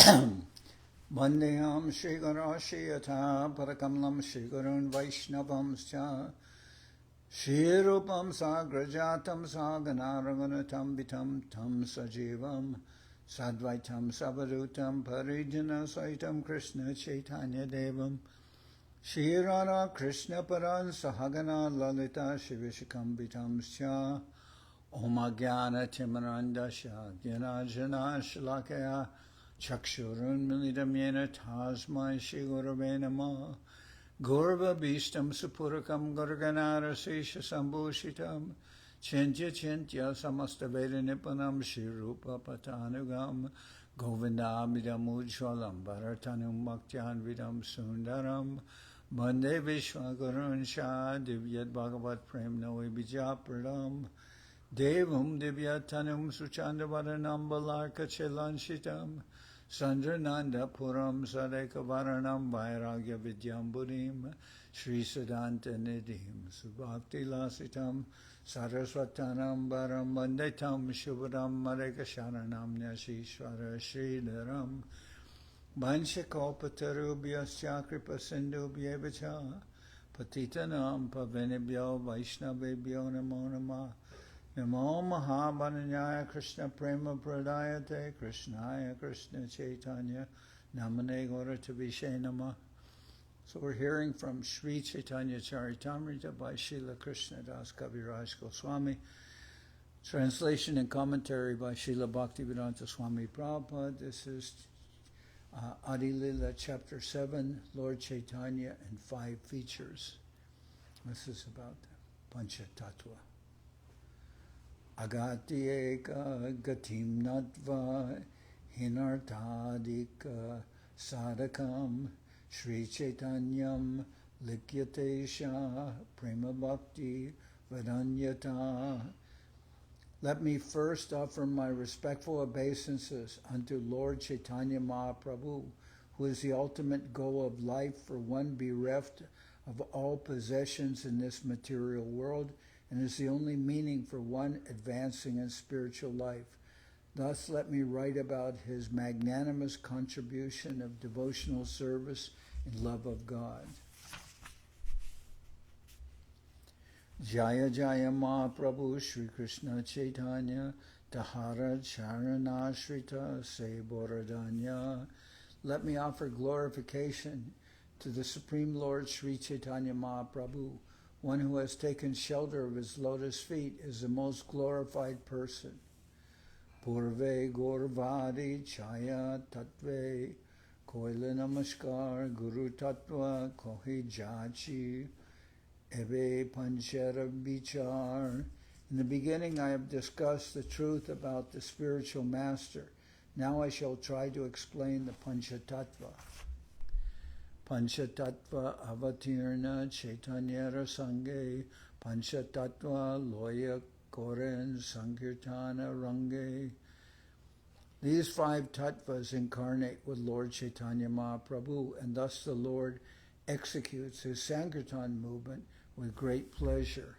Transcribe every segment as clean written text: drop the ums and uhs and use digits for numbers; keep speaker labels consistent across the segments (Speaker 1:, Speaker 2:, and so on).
Speaker 1: Vandeham Shri Guru Shri Yatha Parakamlam Shri Gurun Vaishnavamscha Shri Rupam Sagrajatam Saganaraganatam Vitam Tam Sajivam Sadvaitam Savadutam Parijana Saitam Krishna Chaitanya Devam Shri Radha Krishna Paran Sahagana Lalita Shivishikam Vitamscha Om Agyana Timarandasya Gyanajana Shalakaya Chakshurun Milidam Yena Tasmai Shri Gurave Namah Gurva Bhishtam Supurakam Gurganara Sesha Sambhushitam Chintya Chintya Samasta Veda Nipanam Shri Rupa Patanugam Govindabhidam Ujwalam Bharatanum Bhaktyan Vidam Sundaram Bande Vishwagurun Shah Divyat Bhagavat Prem Noe Bijapradam Devam Divyatanum Suchandavaranam Balarka Chilanshitam Sandrananda Puram Sadeka Varanam Vairagya Vidyam Buddhim Sri Siddhanta Nidhim Subhakti Lasitam Saraswatanam Baram Bandetam Shubhadam Mareka Sharanam Nyashishvara Sridharam Vanshakopatarubyasya Kripa Sindhubhyevacha Patitanam Pavinibhyo Vaishnavebhyo Namo Namah Namo Mahabananyaya Krishna Prema Pradayate Krishnaya Krishna Chaitanya Namane Gauratavishe Namah. So we're hearing from Sri Chaitanya Charitamrita by Srila Krishnadas Kaviraj Goswami. Translation and commentary by Srila Bhaktivedanta Swami Prabhupad. This is Adi-lila chapter 7, Lord Chaitanya and 5 features. This is about Pancha-tattva. Agati eka gatim natva hinartadika sadakam Sri Chaitanyam likyatesha prema bhakti vadanyata. Let me first offer my respectful obeisances unto Lord Chaitanya Mahaprabhu, who is the ultimate goal of life for one bereft of all possessions in this material world, and is the only meaning for one advancing in spiritual life. Thus let me write about his magnanimous contribution of devotional service in love of God. Jaya Jaya Mahaprabhu Sri Krishna Chaitanya Tahara Charanashrita Se Boradanya. Let me offer glorification to the Supreme Lord Sri Chaitanya Mahaprabhu. One who has taken shelter of his lotus feet is the most glorified person. Purve Gaurvadi Chaya Tattve Koila Namaskar Guru Tattva Kohi Jachi Eve Panchara Bichar. In the beginning I have discussed the truth about the spiritual master. Now I shall try to explain the Pancha-tattva. Pancha-tattva avatirna Chaitanya Rasange Pancha-tattva loya koren sankirtana range. These 5 tattvas incarnate with Lord Chaitanya Mahaprabhu, and thus the Lord executes his Sankirtan movement with great pleasure.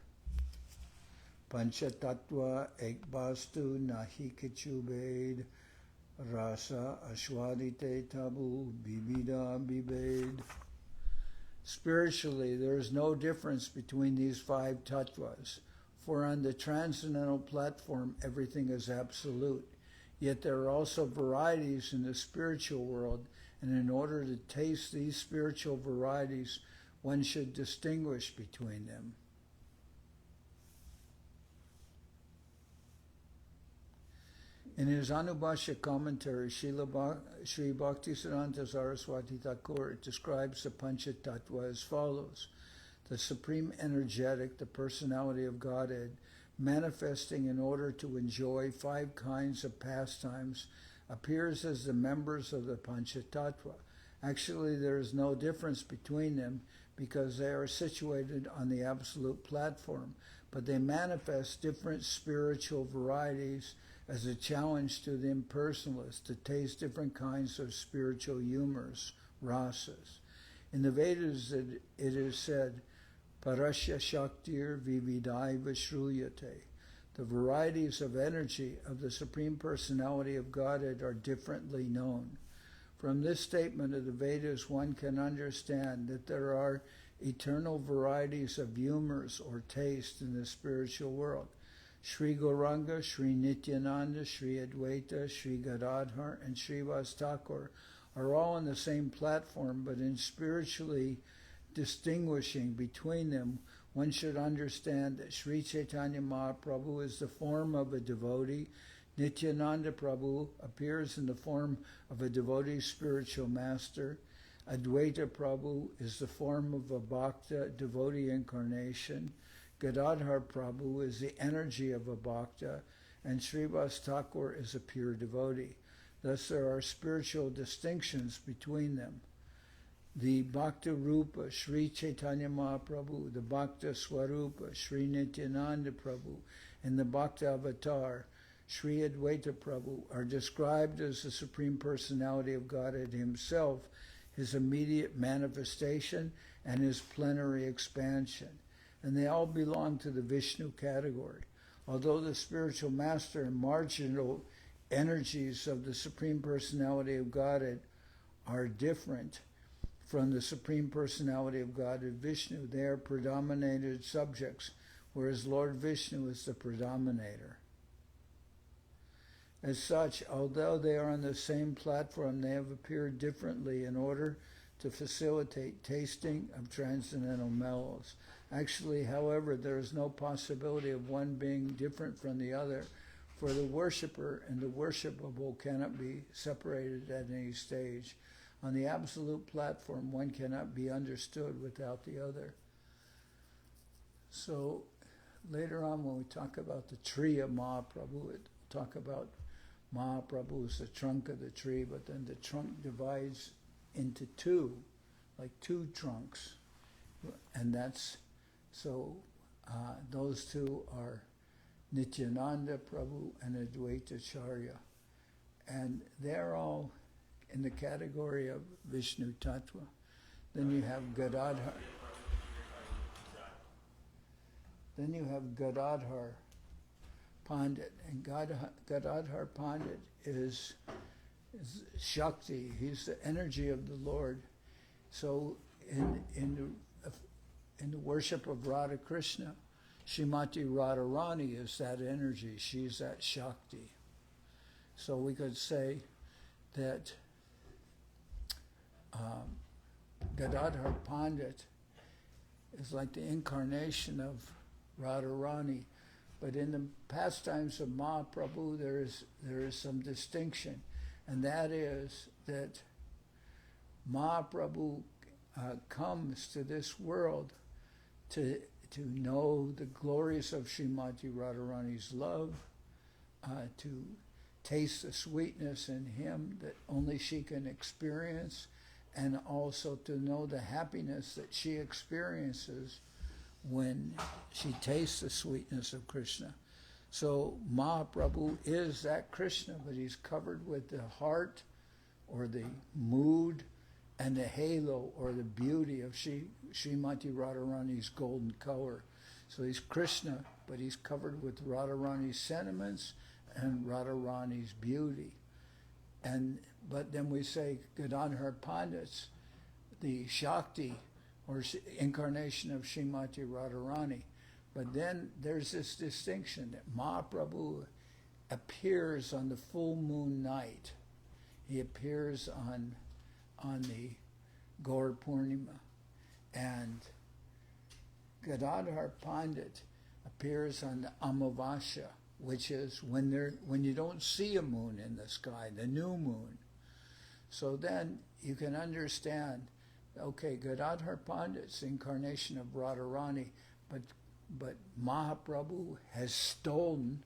Speaker 1: Pancha-tattva ekbastu nahi kichubed Rasa Ashwadite Tabu Bibida Bibed. Spiritually, there is no difference between these 5 tattvas, for on the transcendental platform everything is absolute. Yet there are also varieties in the spiritual world, and in order to taste these spiritual varieties, one should distinguish between them. In his Anubhashya commentary, Sri Bhaktisiddhanta Saraswati Thakur describes the Pancha-tattva as follows. The supreme energetic, the personality of Godhead, manifesting in order to enjoy 5 kinds of pastimes, appears as the members of the Pancha-tattva. Actually, there is no difference between them because they are situated on the absolute platform, but they manifest different spiritual varieties as a challenge to the impersonalist to taste different kinds of spiritual humors, rasas. In the Vedas it is said, Parasya Shaktir Vividai Vishruyate. The varieties of energy of the Supreme Personality of Godhead are differently known. From this statement of the Vedas, one can understand that there are eternal varieties of humors or taste in the spiritual world. Sri Gauranga, Sri Nityananda, Sri Advaita, Sri Gadadhar, and Srivas Thakur are all on the same platform, but in spiritually distinguishing between them, one should understand that Sri Chaitanya Mahaprabhu is the form of a devotee. Nityananda Prabhu appears in the form of a devotee spiritual master. Advaita Prabhu is the form of a bhakta devotee incarnation. Gadadhar Prabhu is the energy of a bhakta, and Srivas Thakur is a pure devotee. Thus there are spiritual distinctions between them. The Bhakta Rupa, Sri Chaitanya Mahaprabhu, the Bhakta Swarupa, Sri Nityananda Prabhu, and the Bhakta Avatar, Sri Advaita Prabhu, are described as the Supreme Personality of Godhead Himself, His immediate manifestation, and His plenary expansion. And they all belong to the Vishnu category. Although the spiritual master and marginal energies of the Supreme Personality of Godhead are different from the Supreme Personality of Godhead Vishnu, they are predominated subjects, whereas Lord Vishnu is the predominator. As such, although they are on the same platform, they have appeared differently in order to facilitate tasting of transcendental mellows. Actually, however, there is no possibility of one being different from the other, for the worshipper and the worshipable cannot be separated at any stage. On the absolute platform, one cannot be understood without the other. So later on, when we talk about the tree of Mahaprabhu, we'll talk about Mahaprabhu as the trunk of the tree, but then the trunk divides into two, like two trunks. And that's, so those two are Nityananda Prabhu and Advaita Charya. And they're all in the category of Vishnu Tattva. Then you have Gadadhar. Then you have Gadadhar Pandit, and Gadadhar Pandit is Shakti. He's the energy of the Lord. So in the worship of Radha Krishna, Srimati Radharani is that energy. She's that Shakti. So we could say that Gadadhar Pandit is like the incarnation of Radharani. But in the pastimes of Mahaprabhu, there is some distinction, and that is that Mahaprabhu comes to this world to know the glories of Srimati Radharani's love, to taste the sweetness in him that only she can experience, and also to know the happiness that she experiences when she tastes the sweetness of Krishna. So Mahaprabhu is that Krishna, but he's covered with the heart or the mood and the halo or the beauty of Srimati Radharani's golden color. So he's Krishna, but he's covered with Radharani's sentiments and Radharani's beauty. But then we say Gadadhar Pandits, the Shakti, or incarnation of Srimati Radharani. But then there's this distinction that Mahaprabhu appears on the full moon night. He appears on the Gaur Purnima. And Gadadhar Pandit appears on the Amavasya, which is when you don't see a moon in the sky, the new moon. So then you can understand, okay, Gadadhar Pandit's incarnation of Radharani, but Mahaprabhu has stolen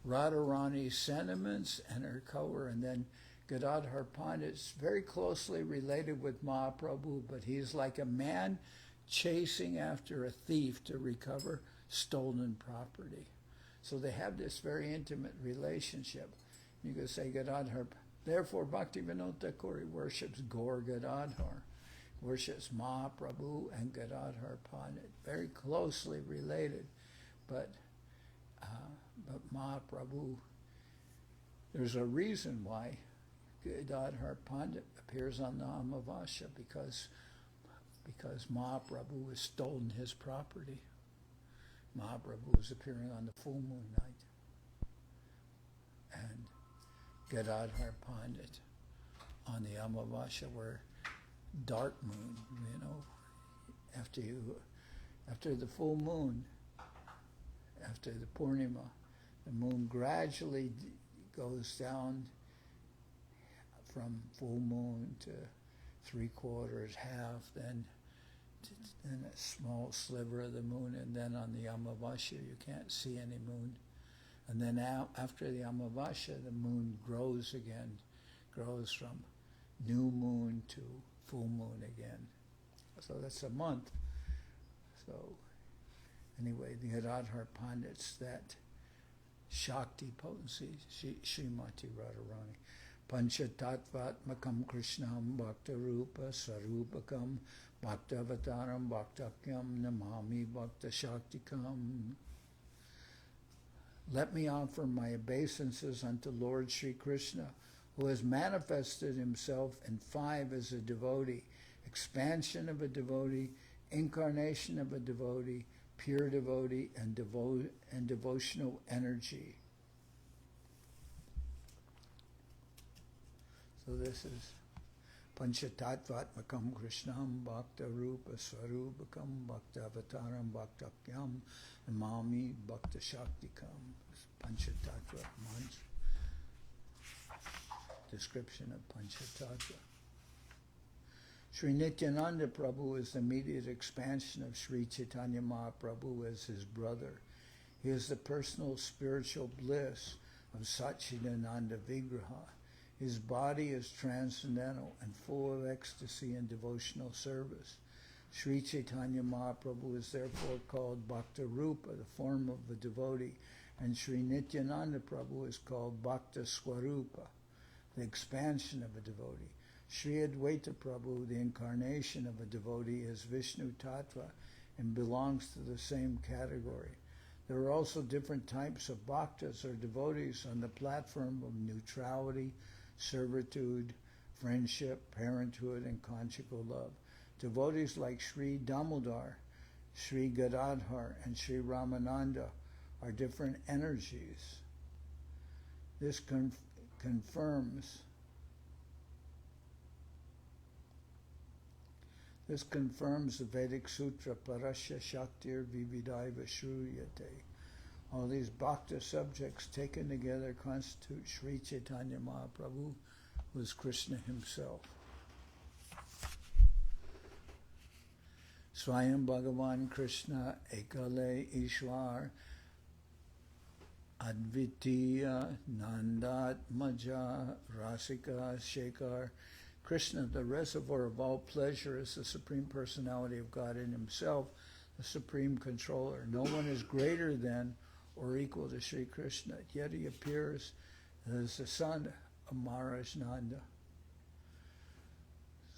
Speaker 1: Radharani's sentiments and her color, and then Gadadhar Pandit's very closely related with Mahaprabhu, but he's like a man chasing after a thief to recover stolen property. So they have this very intimate relationship. You could say Gadadhar, therefore Bhaktivedanta Thakur worships Gaur Gadadhar, worships Mahaprabhu and Gadadhar Pandit, very closely related. But Mahaprabhu, there's a reason why Gadadhar Pandit appears on the Amavasya because Mahaprabhu has stolen his property. Mahaprabhu was appearing on the full moon night. And Gadadhar Pandit on the Amavasya, where dark moon, after the full moon, after the Purnima, the moon gradually goes down from full moon to 3/4, half, then a small sliver of the moon, and then on the Amavasya you can't see any moon. And then after the Amavasya, the moon grows again, grows from new moon to full moon again. So that's a month. So anyway, the Gadadhar Pandits, that Shakti potency, Srimati Radharani, Pancha-tattva Krishnam Bhakta Rupa Sarupakam Bhaktavataram Bhaktakyam Namami Bhakta Shaktikam. Let me offer my obeisances unto Lord Sri Krishna, who has manifested himself in 5 as a devotee: expansion of a devotee, incarnation of a devotee, pure devotee, and devotional energy. So this is Pancha-tattva Krishnam Bhakta Rupa Swarupakam Bhakta Avataram Bhaktakyam Namami Bhakta Shaktikam. Pancha-tattva mantra. Description of Pancha-tattva. Sri Nityananda Prabhu is the immediate expansion of Sri Chaitanya Mahaprabhu as his brother. He is the personal spiritual bliss of Satchidananda Vigraha. His body is transcendental and full of ecstasy and devotional service. Sri Chaitanya Mahaprabhu is therefore called Bhakta Rupa, the form of a devotee, and Sri Nityananda Prabhu is called Bhakta Swarupa, the expansion of a devotee. Sri Advaita Prabhu, the incarnation of a devotee, is Vishnu Tattva and belongs to the same category. There are also different types of bhaktas or devotees on the platform of neutrality, servitude, friendship, parenthood, and conjugal love. Devotees like Sri Damodar, Sri Gadadhar, and Sri Ramananda are different energies. This confirms the Vedic Sutra Parasya Shaktir Vividaiva Shruyate. All these bhakta subjects taken together constitute Sri Chaitanya Mahaprabhu, who is Krishna himself. Swayam Bhagavan Krishna Ekale Ishwar Advitiya Nandatmaja Rasika Shekhar. Krishna, the reservoir of all pleasure, is the Supreme Personality of God in himself, the Supreme Controller. No one is greater than or equal to Sri Krishna, yet he appears as the son of Maharaj Nanda.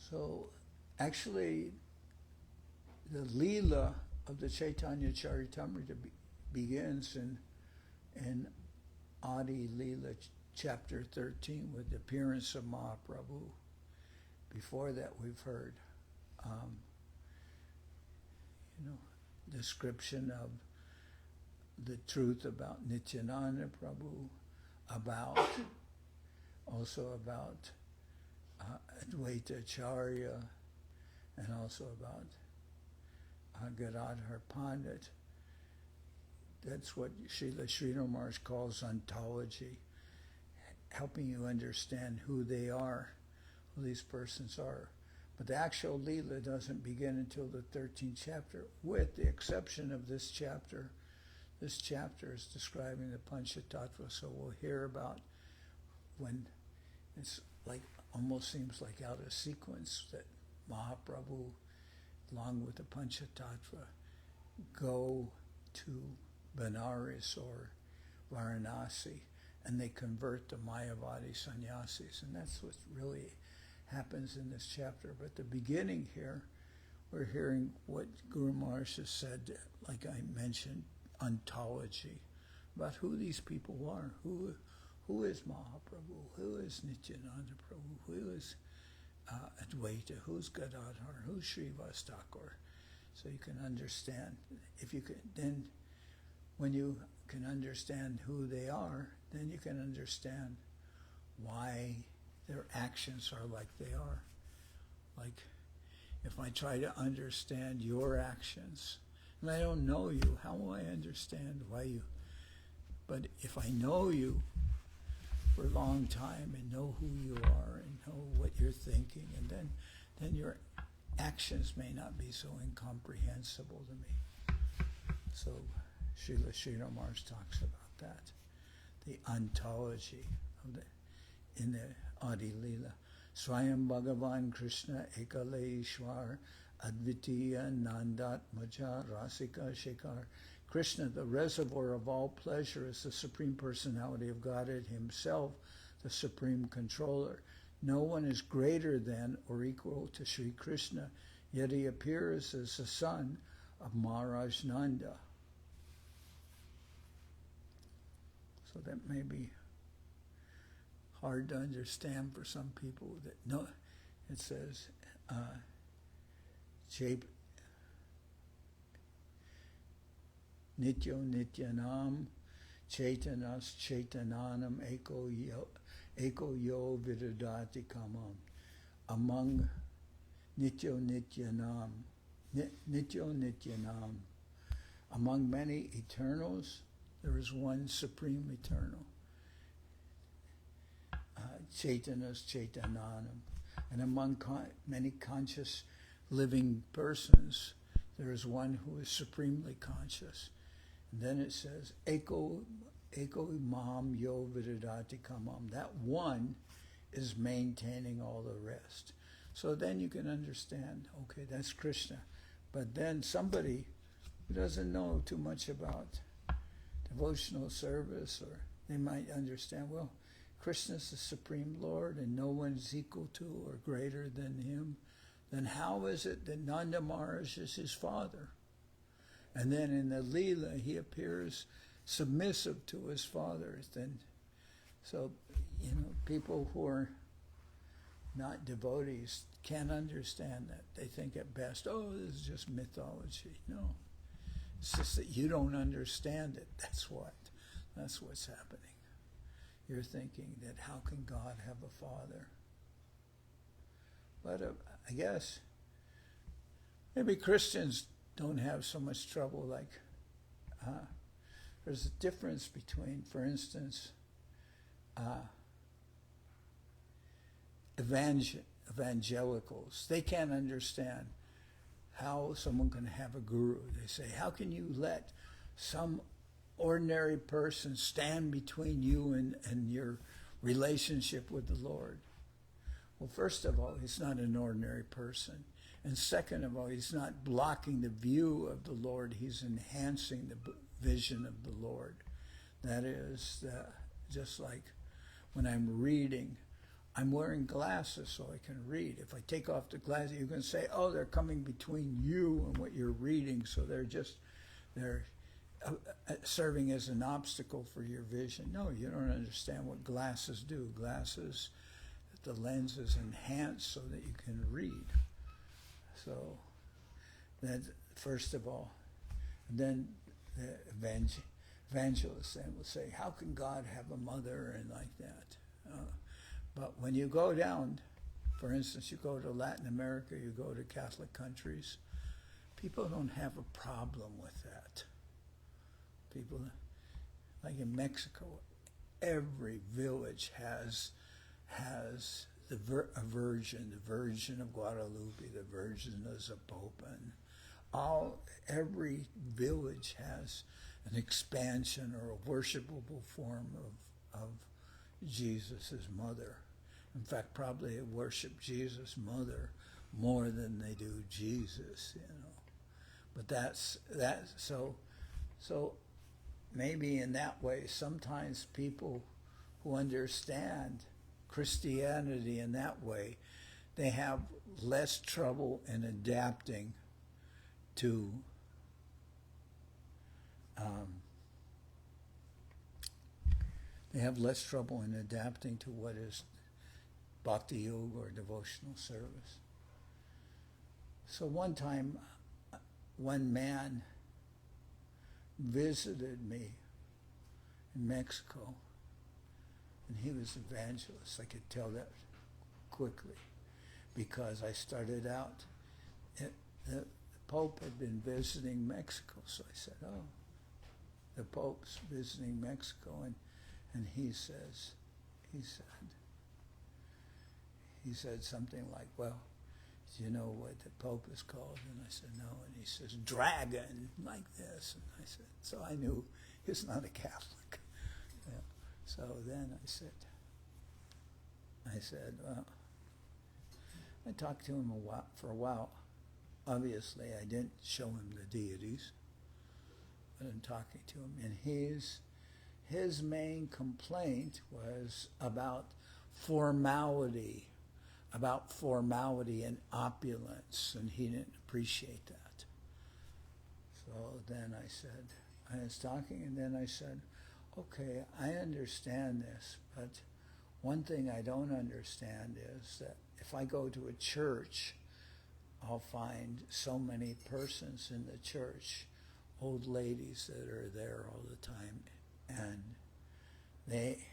Speaker 1: So actually, the Leela of the Chaitanya Charitamrita begins in Adi-lila chapter 13 with the appearance of Mahaprabhu. Before that, we've heard description of the truth about Nityananda Prabhu, also about Advaita Acharya, and also about Gadadhar Pandit. That's what Srila Sridhar Maharaj calls ontology, helping you understand who they are, who these persons are. But the actual Leela doesn't begin until the 13th chapter, with the exception of this chapter. This chapter is describing the Pancha-tattva, so we'll hear about when it's like, almost seems like out of sequence, that Mahaprabhu, along with the Pancha-tattva, go to Benares or Varanasi, and they convert the mayavadi sannyasis, and that's what really happens in this chapter. But the beginning here, we're hearing what Guru Maharaj has said, like I mentioned, ontology, about who these people are, who who is Mahaprabhu, who is Nityananda Prabhu, who is Advaita, who's Gadadhar, who's Srivas Thakur. So you can understand. If you can, then when you can understand who they are, then you can understand why their actions are like they are. Like, if I try to understand your actions, and I don't know you, how will I understand why you? But if I know you for a long time and know who you are and know what you're thinking, and then your actions may not be so incomprehensible to me. So Srila Sri Maharaj talks about that, the ontology of in the Adi-lila. Swayam Bhagavan Krishna Ekale Ishwar Advitiya Nandat Maja Rasika Shekar. Krishna, the reservoir of all pleasure, is the Supreme Personality of Godhead Himself, the Supreme Controller. No one is greater than or equal to Sri Krishna, yet He appears as the son of Maharaj Nanda. So that may be hard to understand for some people. That no, it says, Nityo Nityanam Chaitanas Chaitananam Eko Yo Vidadati Kamam. Among Nityo Nityanam, among many eternals, there is one supreme eternal. Chaitanas Chaitananam. And among many conscious living persons, there is one who is supremely conscious. And then it says, Eko Mam Yo Vidadati Kamam. That one is maintaining all the rest. So then you can understand, okay, that's Krishna. But then somebody who doesn't know too much about devotional service, or they might understand, well, Krishna is the Supreme Lord and no one is equal to or greater than Him. Then how is it that Nanda Maharaj is His father? And then in the Leela, He appears submissive to His father. Then, so, people who are not devotees can't understand that. They think at best, oh, this is just mythology. No. It's just that you don't understand it. That's what's happening. You're thinking that how can God have a father? But I guess maybe Christians don't have so much trouble. Like there's a difference between, for instance, evangelicals. They can't understand how someone can have a guru. They say, how can you let some ordinary person stand between you and your relationship with the Lord? Well, first of all, he's not an ordinary person. And second of all, he's not blocking the view of the Lord. He's enhancing the vision of the Lord. That is, just like when I'm reading, I'm wearing glasses so I can read. If I take off the glasses, you can say, oh, they're coming between you and what you're reading, so they're serving as an obstacle for your vision. No, you don't understand what glasses do. Glasses, the lens is enhanced so that you can read. So that, first of all. And then the evangelist then will say, how can God have a mother and like that? But when you go down, for instance, you go to Latin America, you go to Catholic countries, people don't have a problem with that. People, like in Mexico, every village has a Virgin, the Virgin of Guadalupe, the Virgin of Zapopan. Every village has an expansion or a worshipable form of Jesus' mother. In fact, probably they worship Jesus' mother more than they do Jesus, But that's so maybe in that way, sometimes people who understand Christianity in that way, they have less trouble in adapting to they have less trouble in adapting to what is bhakti yoga or devotional service. So one time, one man visited me in Mexico, and he was an evangelist. I could tell that quickly because I started out, the Pope had been visiting Mexico, so I said, oh, the Pope's visiting Mexico, and he said something like, well, do you know what the Pope is called? And I said, no. And he says, dragon, like this. And I said, so I knew he's not a Catholic. Yeah. So then I said, well, I talked to him for a while. Obviously, I didn't show him the deities, but I'm talking to him. And his main complaint was about formality and opulence, and he didn't appreciate that. So then I was talking, and then I said, okay, I understand this, but one thing I don't understand is that if I go to a church, I'll find so many persons in the church, old ladies that are there all the time, and they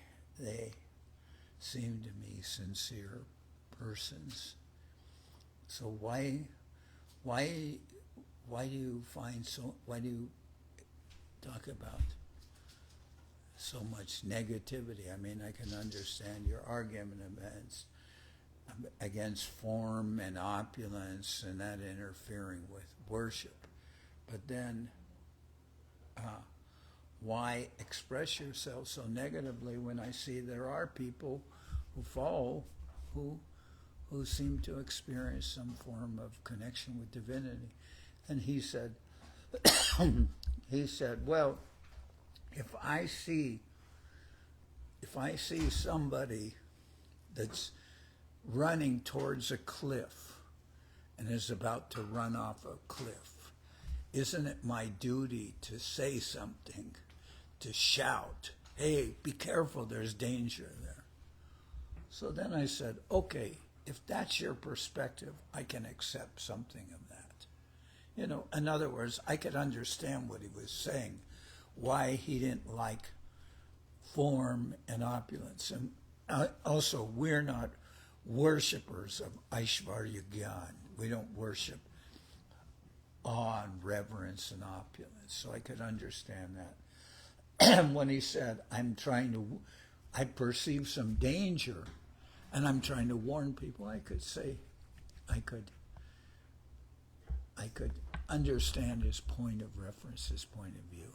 Speaker 1: seem to me sincere persons. So why do you talk about so much negativity? I mean, I can understand your argument against form and opulence and that interfering with worship, but then why express yourself so negatively when I see there are people who follow who seem to experience some form of connection with divinity? And he said, well, if I see somebody that's running towards a cliff and is about to run off a cliff, isn't it my duty to say something, to shout, hey, be careful, there's danger there? So then I said, okay, if that's your perspective, I can accept something of that. In other words, I could understand what he was saying, why he didn't like form and opulence. And also, we're not worshippers of Aishvarya Gyan. We don't worship awe and reverence and opulence. So I could understand that. When he said, I perceive some danger, and I'm trying to warn people, I could say, I could understand his point of reference, his point of view.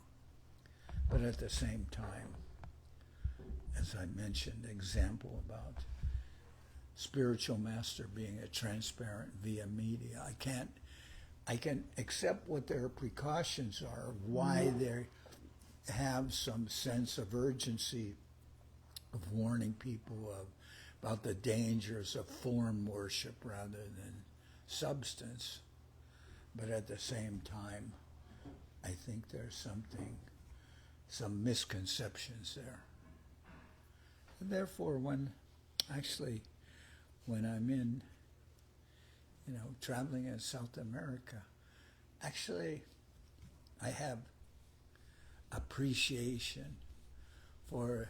Speaker 1: But at the same time, as I mentioned, example about spiritual master being a transparent via media, I can accept what their precautions are, why they have some sense of urgency of warning people about the dangers of form worship rather than substance. But at the same time, I think there's some misconceptions there. And therefore, when I'm in, traveling in South America, I have appreciation for,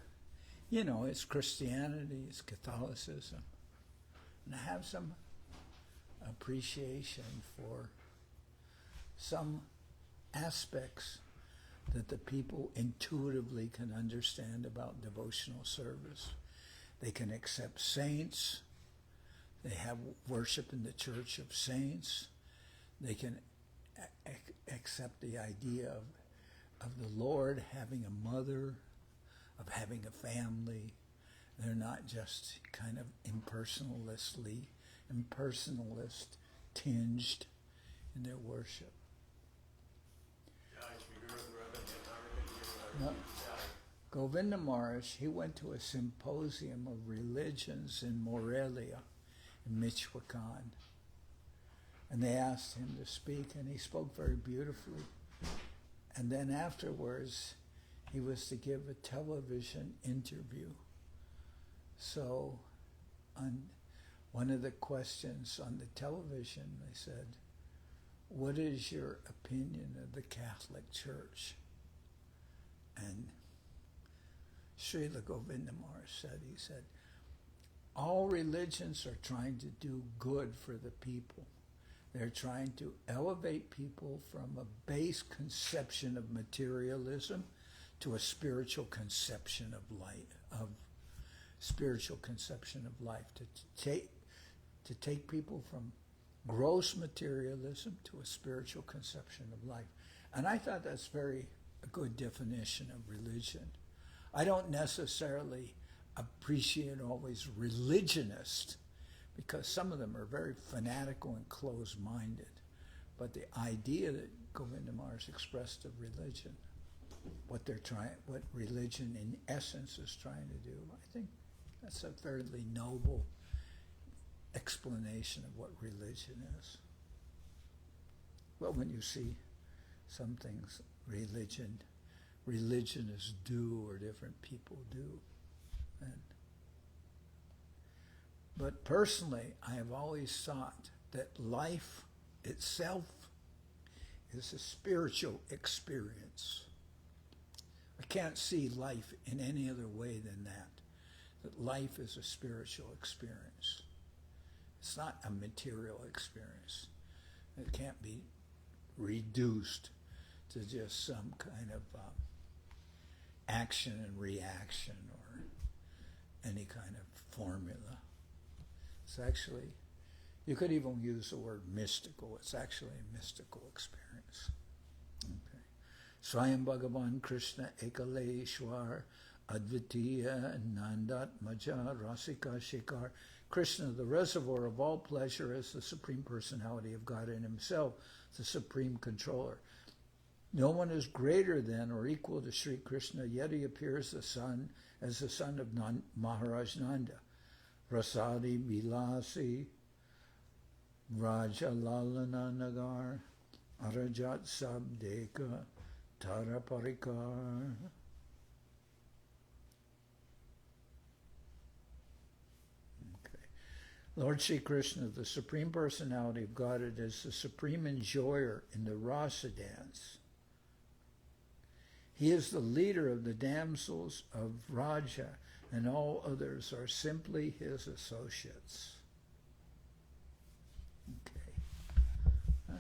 Speaker 1: it's Christianity, it's Catholicism. And I have some appreciation for some aspects that the people intuitively can understand about devotional service. They can accept saints. They have worship in the Church of Saints. They can accept the idea of the Lord having a mother, of having a family. They're not just kind of impersonalist tinged in their worship. No. Govinda Maharaj, he went to a symposium of religions in Morelia, in Michoacan. And they asked him to speak, and he spoke very beautifully. And then afterwards, he was to give a television interview. So on one of the questions on the television, they said, "What is your opinion of the Catholic Church?" And Srila Govindamar said, he said, all religions are trying to do good for the people. They're trying to elevate people from a base conception of materialism to a spiritual conception of life, to take people from gross materialism to a spiritual conception of life. And I thought that's a good definition of religion. I don't necessarily appreciate always religionists, because some of them are very fanatical and closed-minded. But the idea that Govindamar has expressed of religion, what religion in essence is trying to do, I think that's a fairly noble explanation of what religion is. Well, when you see some things religionists do or different people do. But personally, I have always thought that life itself is a spiritual experience. I can't see life in any other way than that life is a spiritual experience. It's not a material experience. It can't be reduced to just some kind of action and reaction or any kind of formula. It's actually, you could even use the word mystical. It's actually a mystical experience. Okay. Swayam Bhagavan Krishna Ekaleshwar Advitiya Nandat Maja Rasika Shikar. Krishna, the reservoir of all pleasure, is the Supreme Personality of God in Himself, the Supreme Controller. No one is greater than or equal to Sri Krishna, yet he appears as the son of Maharaj Nanda. Rasadi Vilasi Raja Lalana Nagar Arajat Sabdeka Tara Parikar. Lord Sri Krishna, the Supreme Personality of Godhead, is the supreme enjoyer in the rasa dance. He is the leader of the damsels of Raja, and all others are simply his associates. Okay.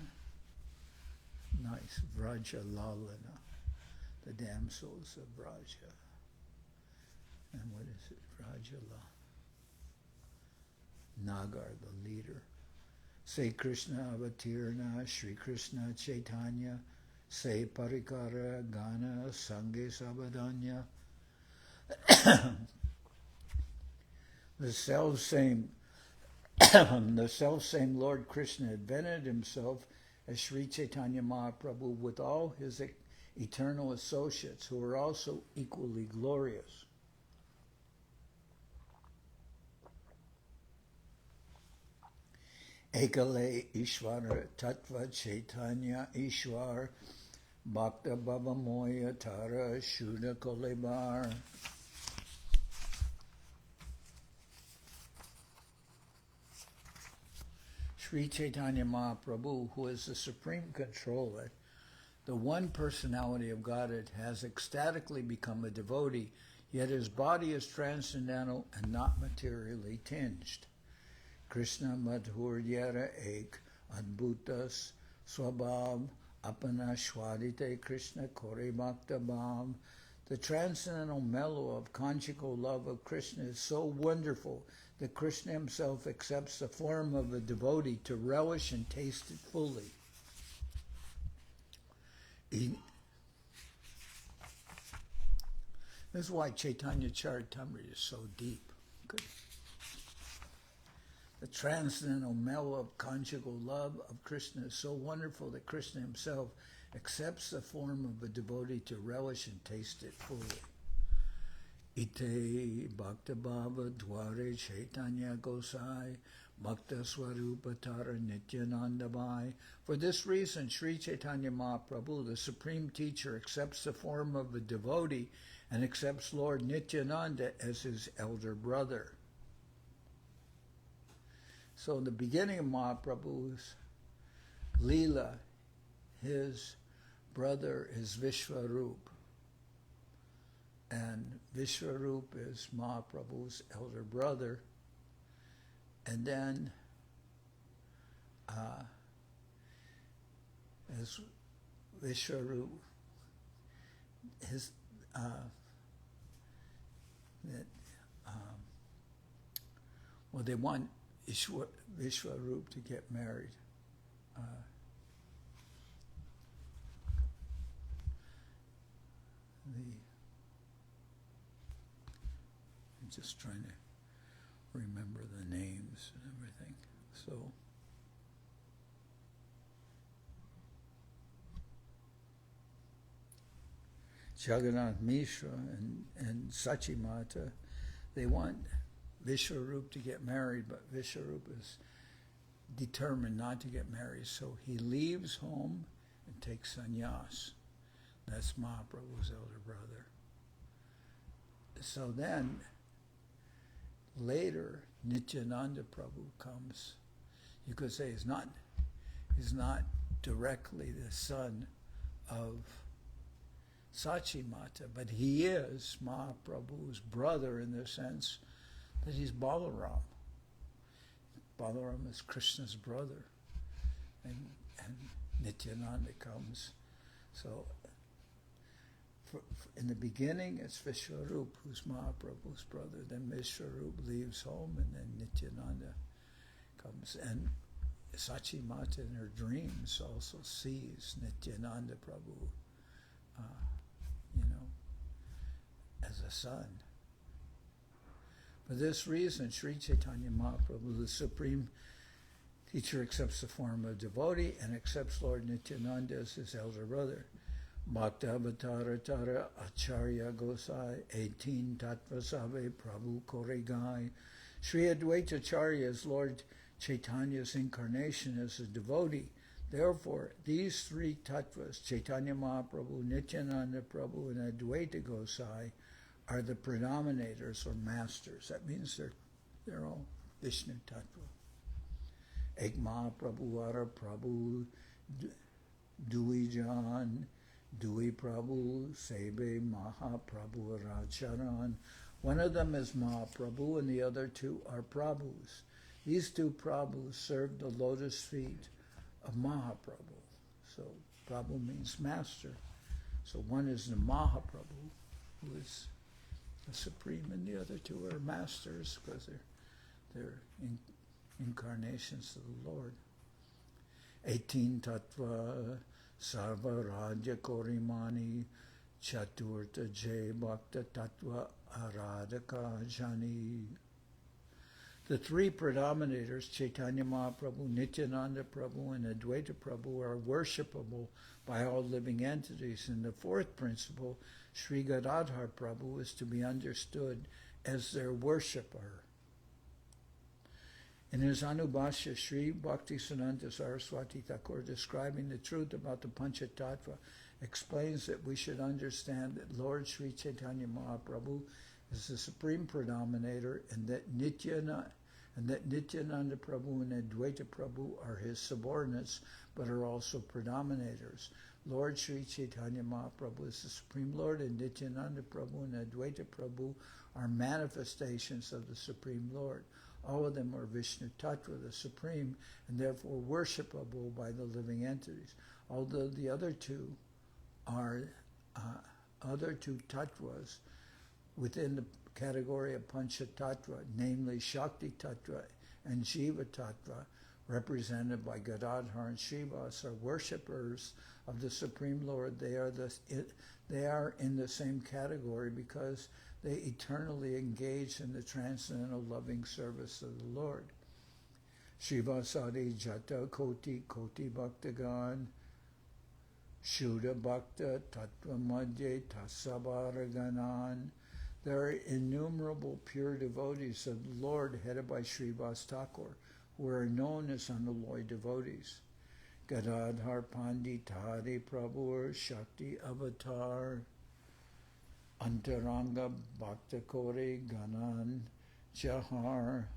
Speaker 1: Nice. Raja Lalana, the damsels of Raja. And what is it? Raja Lalana. Nagar, the leader. Say Krishna Avatirna, Sri Krishna Chaitanya, Say Parikara Gana Sange Sabadanya. The self-same Lord Krishna invented himself as Sri Chaitanya Mahaprabhu with all his eternal associates who are also equally glorious. Ekale Ishvara Tattva Chaitanya Ishwar Bhakta Baba Moya Tara Shuddha Kolebar. Sri Chaitanya Mahaprabhu, who is the Supreme Controller, the one personality of Godhead, has ecstatically become a devotee, yet his body is transcendental and not materially tinged. Krishna Madhuryara Ek Adbhutas Swabhav Apana Shwadite Krishna Kore Bhakta Bhav. The transcendental mellow of conjugal love of Krishna is so wonderful that Krishna himself accepts the form of a devotee to relish and taste it fully. This is why Chaitanya Charitamrita is so deep. Good. The transcendental mellow of conjugal love of Krishna is so wonderful that Krishna himself accepts the form of a devotee to relish and taste it fully. Ite Bhakta Bhava Dware Chaitanya Gosai Bhakta Swarupa-tara Nityanandamai. For this reason, Sri Chaitanya Mahaprabhu, the supreme teacher, accepts the form of a devotee and accepts Lord Nityananda as his elder brother. So in the beginning of Mahaprabhu's Leela, his brother is Vishwarup. And Vishwarup is Mahaprabhu's elder brother. And then, as Vishwarup, his they want Vishwarup to get married. I'm just trying to remember the names and everything. So, Jagannath Mishra and Sachimata, they want Vishwarup to get married, but Vishwarup is determined not to get married, so he leaves home and takes sannyas. That's Mahaprabhu's elder brother. So then, later, Nityananda Prabhu comes. You could say he's not directly the son of Sachimata, but he is Mahaprabhu's brother in the sense that he's Balaram. Balaram is Krishna's brother, and Nityananda comes. So in the beginning, it's Vishwarup who's Mahaprabhu's brother. Then Vishwarup leaves home, and then Nityananda comes. And Sachimata in her dreams also sees Nityananda Prabhu, as a son. For this reason, Sri Chaitanya Mahaprabhu, the supreme teacher, accepts the form of devotee and accepts Lord Nityananda as his elder brother. Bhakti-vedanta Tara Acharya Gosai 18 Tattva Save Prabhu Koregai. Sri Advaita Acharya is Lord Chaitanya's incarnation as a devotee. Therefore, these three tattvas, Chaitanya Mahaprabhu, Nityananda Prabhu, and Advaita Gosai, are the predominators or masters. That means they're all Vishnu Tattva. Ek Mahaprabhu Ara Prabhu Duijan Dui Prabhu Sebe Mahaprabhu Racharan. One of them is Mahaprabhu and the other two are Prabhus. These two Prabhus serve the lotus feet of Mahaprabhu. So Prabhu means master. So one is the Mahaprabhu, who is the supreme, and the other two are masters because they're incarnations of the Lord. 18 Tattva Sarva Radya Korimani Chaturta Jay Bhakta Tattva Aradhaka Jani. The three predominators, Chaitanya Mahaprabhu, Nityananda Prabhu, and Advaita Prabhu, are worshipable by all living entities. And the fourth principle, Sri Gadadhar Prabhu, is to be understood as their worshipper. In his Anubhashya, Sri Bhaktivedanta Saraswati Thakur, describing the truth about the Pancha-tattva, explains that we should understand that Lord Sri Chaitanya Mahaprabhu is the supreme predominator, and that Nityananda Prabhu and Advaita Prabhu are his subordinates, but are also predominators. Lord Sri Chaitanya Mahaprabhu is the Supreme Lord, and Nityananda Prabhu and Advaita Prabhu are manifestations of the Supreme Lord. All of them are Vishnu Tattva, the Supreme, and therefore worshipable by the living entities. Although the other two are tattvas within the category of Pancha-tattva, namely Shakti Tattva and Jiva Tattva, represented by Gadadhar and Srivas, are worshippers of the Supreme Lord. They are in the same category because they eternally engage in the transcendental loving service of the Lord. Srivasadi Jata Koti Koti Bhaktagan Shuddha Bhakta Tattva Madhye Tasabaraganan. There are innumerable pure devotees of the Lord headed by Srivas Thakur, who are known as unalloyed devotees. Gadadhar Panditari Prabhu Shakti Avatar Antaranga Bhaktakore Ganan Jahar.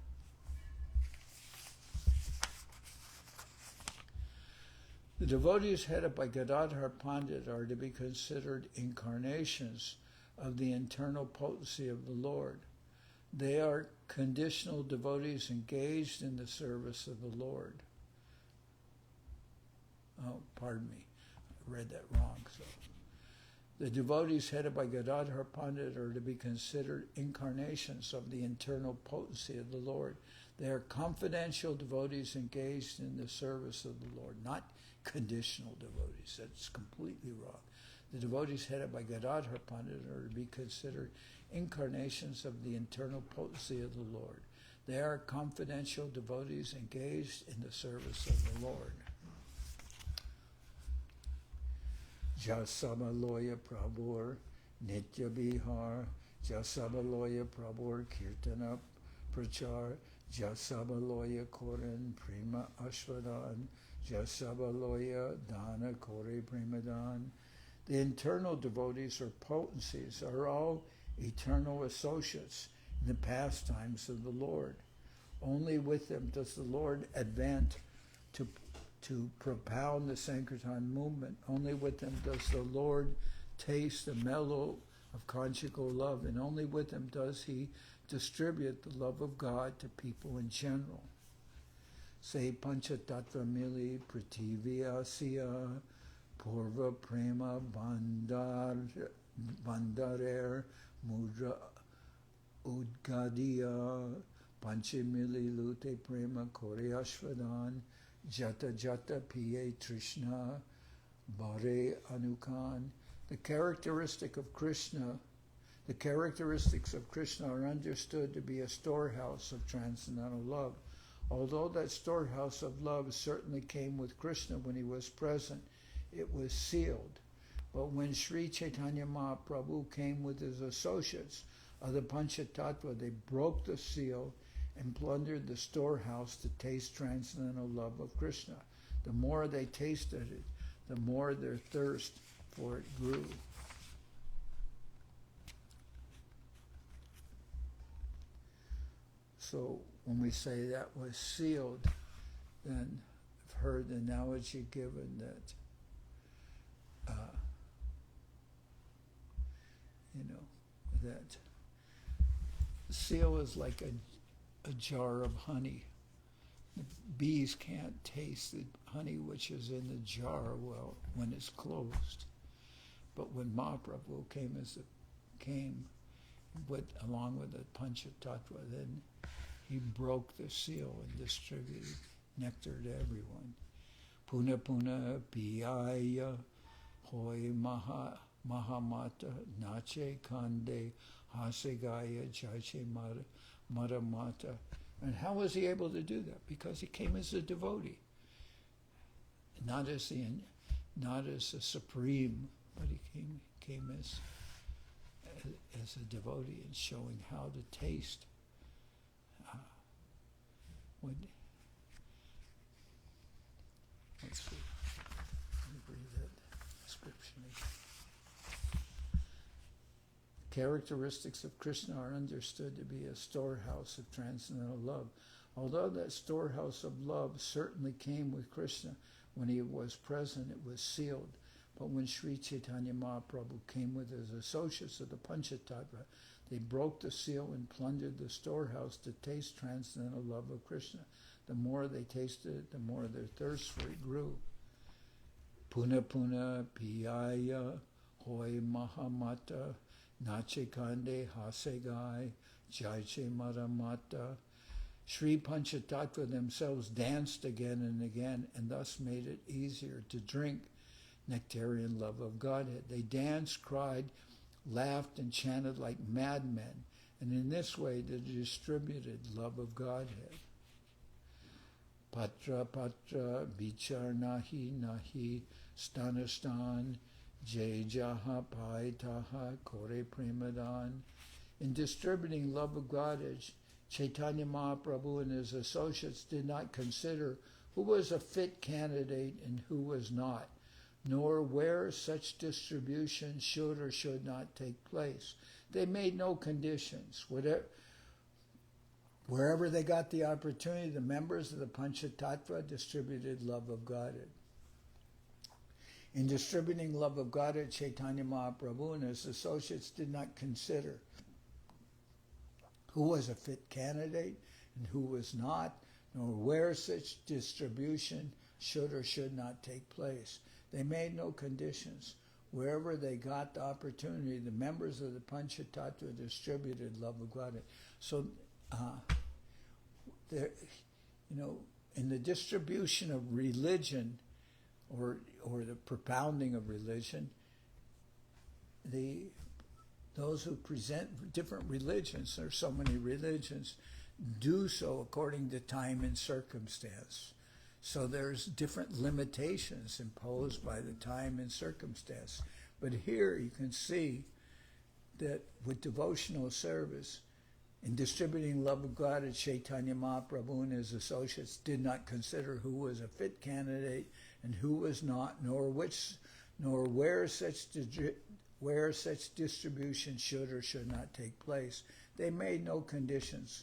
Speaker 1: The devotees headed by Gadadhar Pandit are to be considered incarnations of the internal potency of the Lord. They are conditional devotees engaged in the service of the Lord. Oh, pardon me, I read that wrong. So, the devotees headed by Gadadhar Pandit are to be considered incarnations of the internal potency of the Lord. They are confidential devotees engaged in the service of the Lord, not conditional devotees. That's completely wrong. The devotees headed by Gadadhar Pandit are to be considered incarnations of the internal potency of the Lord. They are confidential devotees engaged in the service of the Lord. Jasabaloya Prabhur Nitya Bihar, Jasabaloya Prabhur Kirtana Prachar, Jasabaloya Koran Prima Ashvadan, Jasabaloya Dana Kore Primadan. The internal devotees or potencies are all eternal associates in the pastimes of the Lord. Only with them does the Lord advance to propound the Sankirtan movement. Only with them does the Lord taste the mellow of conjugal love, and only with them does he distribute the love of God to people in general. Say Pancha-tattva mili prativya siya purva prema bandarer mudra udgadiya panchimili lute prema koryashvadan jata jata piye trishna bare anukan. The characteristics of Krishna are understood to be a storehouse of transcendental love. Although that storehouse of love certainly came with Krishna when he was present, it was sealed. But when Sri Chaitanya Mahaprabhu came with his associates of the Pancha-tattva, they broke the seal and plundered the storehouse to taste transcendental love of Krishna. The more they tasted it, the more their thirst for it grew. So when we say that was sealed, then I've heard the analogy given that, that seal is like a jar of honey. The bees can't taste the honey which is in the jar well when it's closed. But when Mahaprabhu came along with the Pancha-tattva, then he broke the seal and distributed nectar to everyone. Puna puna piyaya hoy mahamata nache kande hasegaya jache maramata. And how was he able to do that? Because he came as a devotee, not as a supreme, but he came as a devotee and showing how to taste. Let's see. Let me read that description again. Characteristics of Krishna are understood to be a storehouse of transcendental love. Although that storehouse of love certainly came with Krishna when he was present, it was sealed. But when Sri Chaitanya Mahaprabhu came with his associates of the Pancha-tattva, they broke the seal and plundered the storehouse to taste transcendental love of Krishna. The more they tasted it, the more their thirst for it grew. Puna puna piyaya hoy mahamata nache kande hasegai jaiche maramata. Sri Pancha-tattva themselves danced again and again, and thus made it easier to drink nectarian love of Godhead. They danced, cried, laughed, and chanted like madmen, and in this way they distributed love of Godhead. Patra patra bichar nahi nahi stanastan jai jaha pai taha kore premadan. In distributing love of Godhead, Chaitanya Mahaprabhu and his associates did not consider who was a fit candidate and who was not, nor where such distribution should or should not take place. They made no conditions. Wherever they got the opportunity, the members of the Pancha-tattva distributed love of Godhead. In distributing love of Godhead, Chaitanya Mahaprabhu and his associates did not consider who was a fit candidate and who was not, nor where such distribution should or should not take place. They made no conditions. Wherever they got the opportunity, the members of the Pancha-tattva distributed love of Godhead. So, there, in the distribution of religion, or the propounding of religion, those who present different religions, there are so many religions, do so according to time and circumstance. So there's different limitations imposed by the time and circumstance. But here you can see that with devotional service, in distributing love of God, Chaitanya Mahaprabhu and his associates did not consider who was a fit candidate and who was not, nor where such distribution should or should not take place. They made no conditions.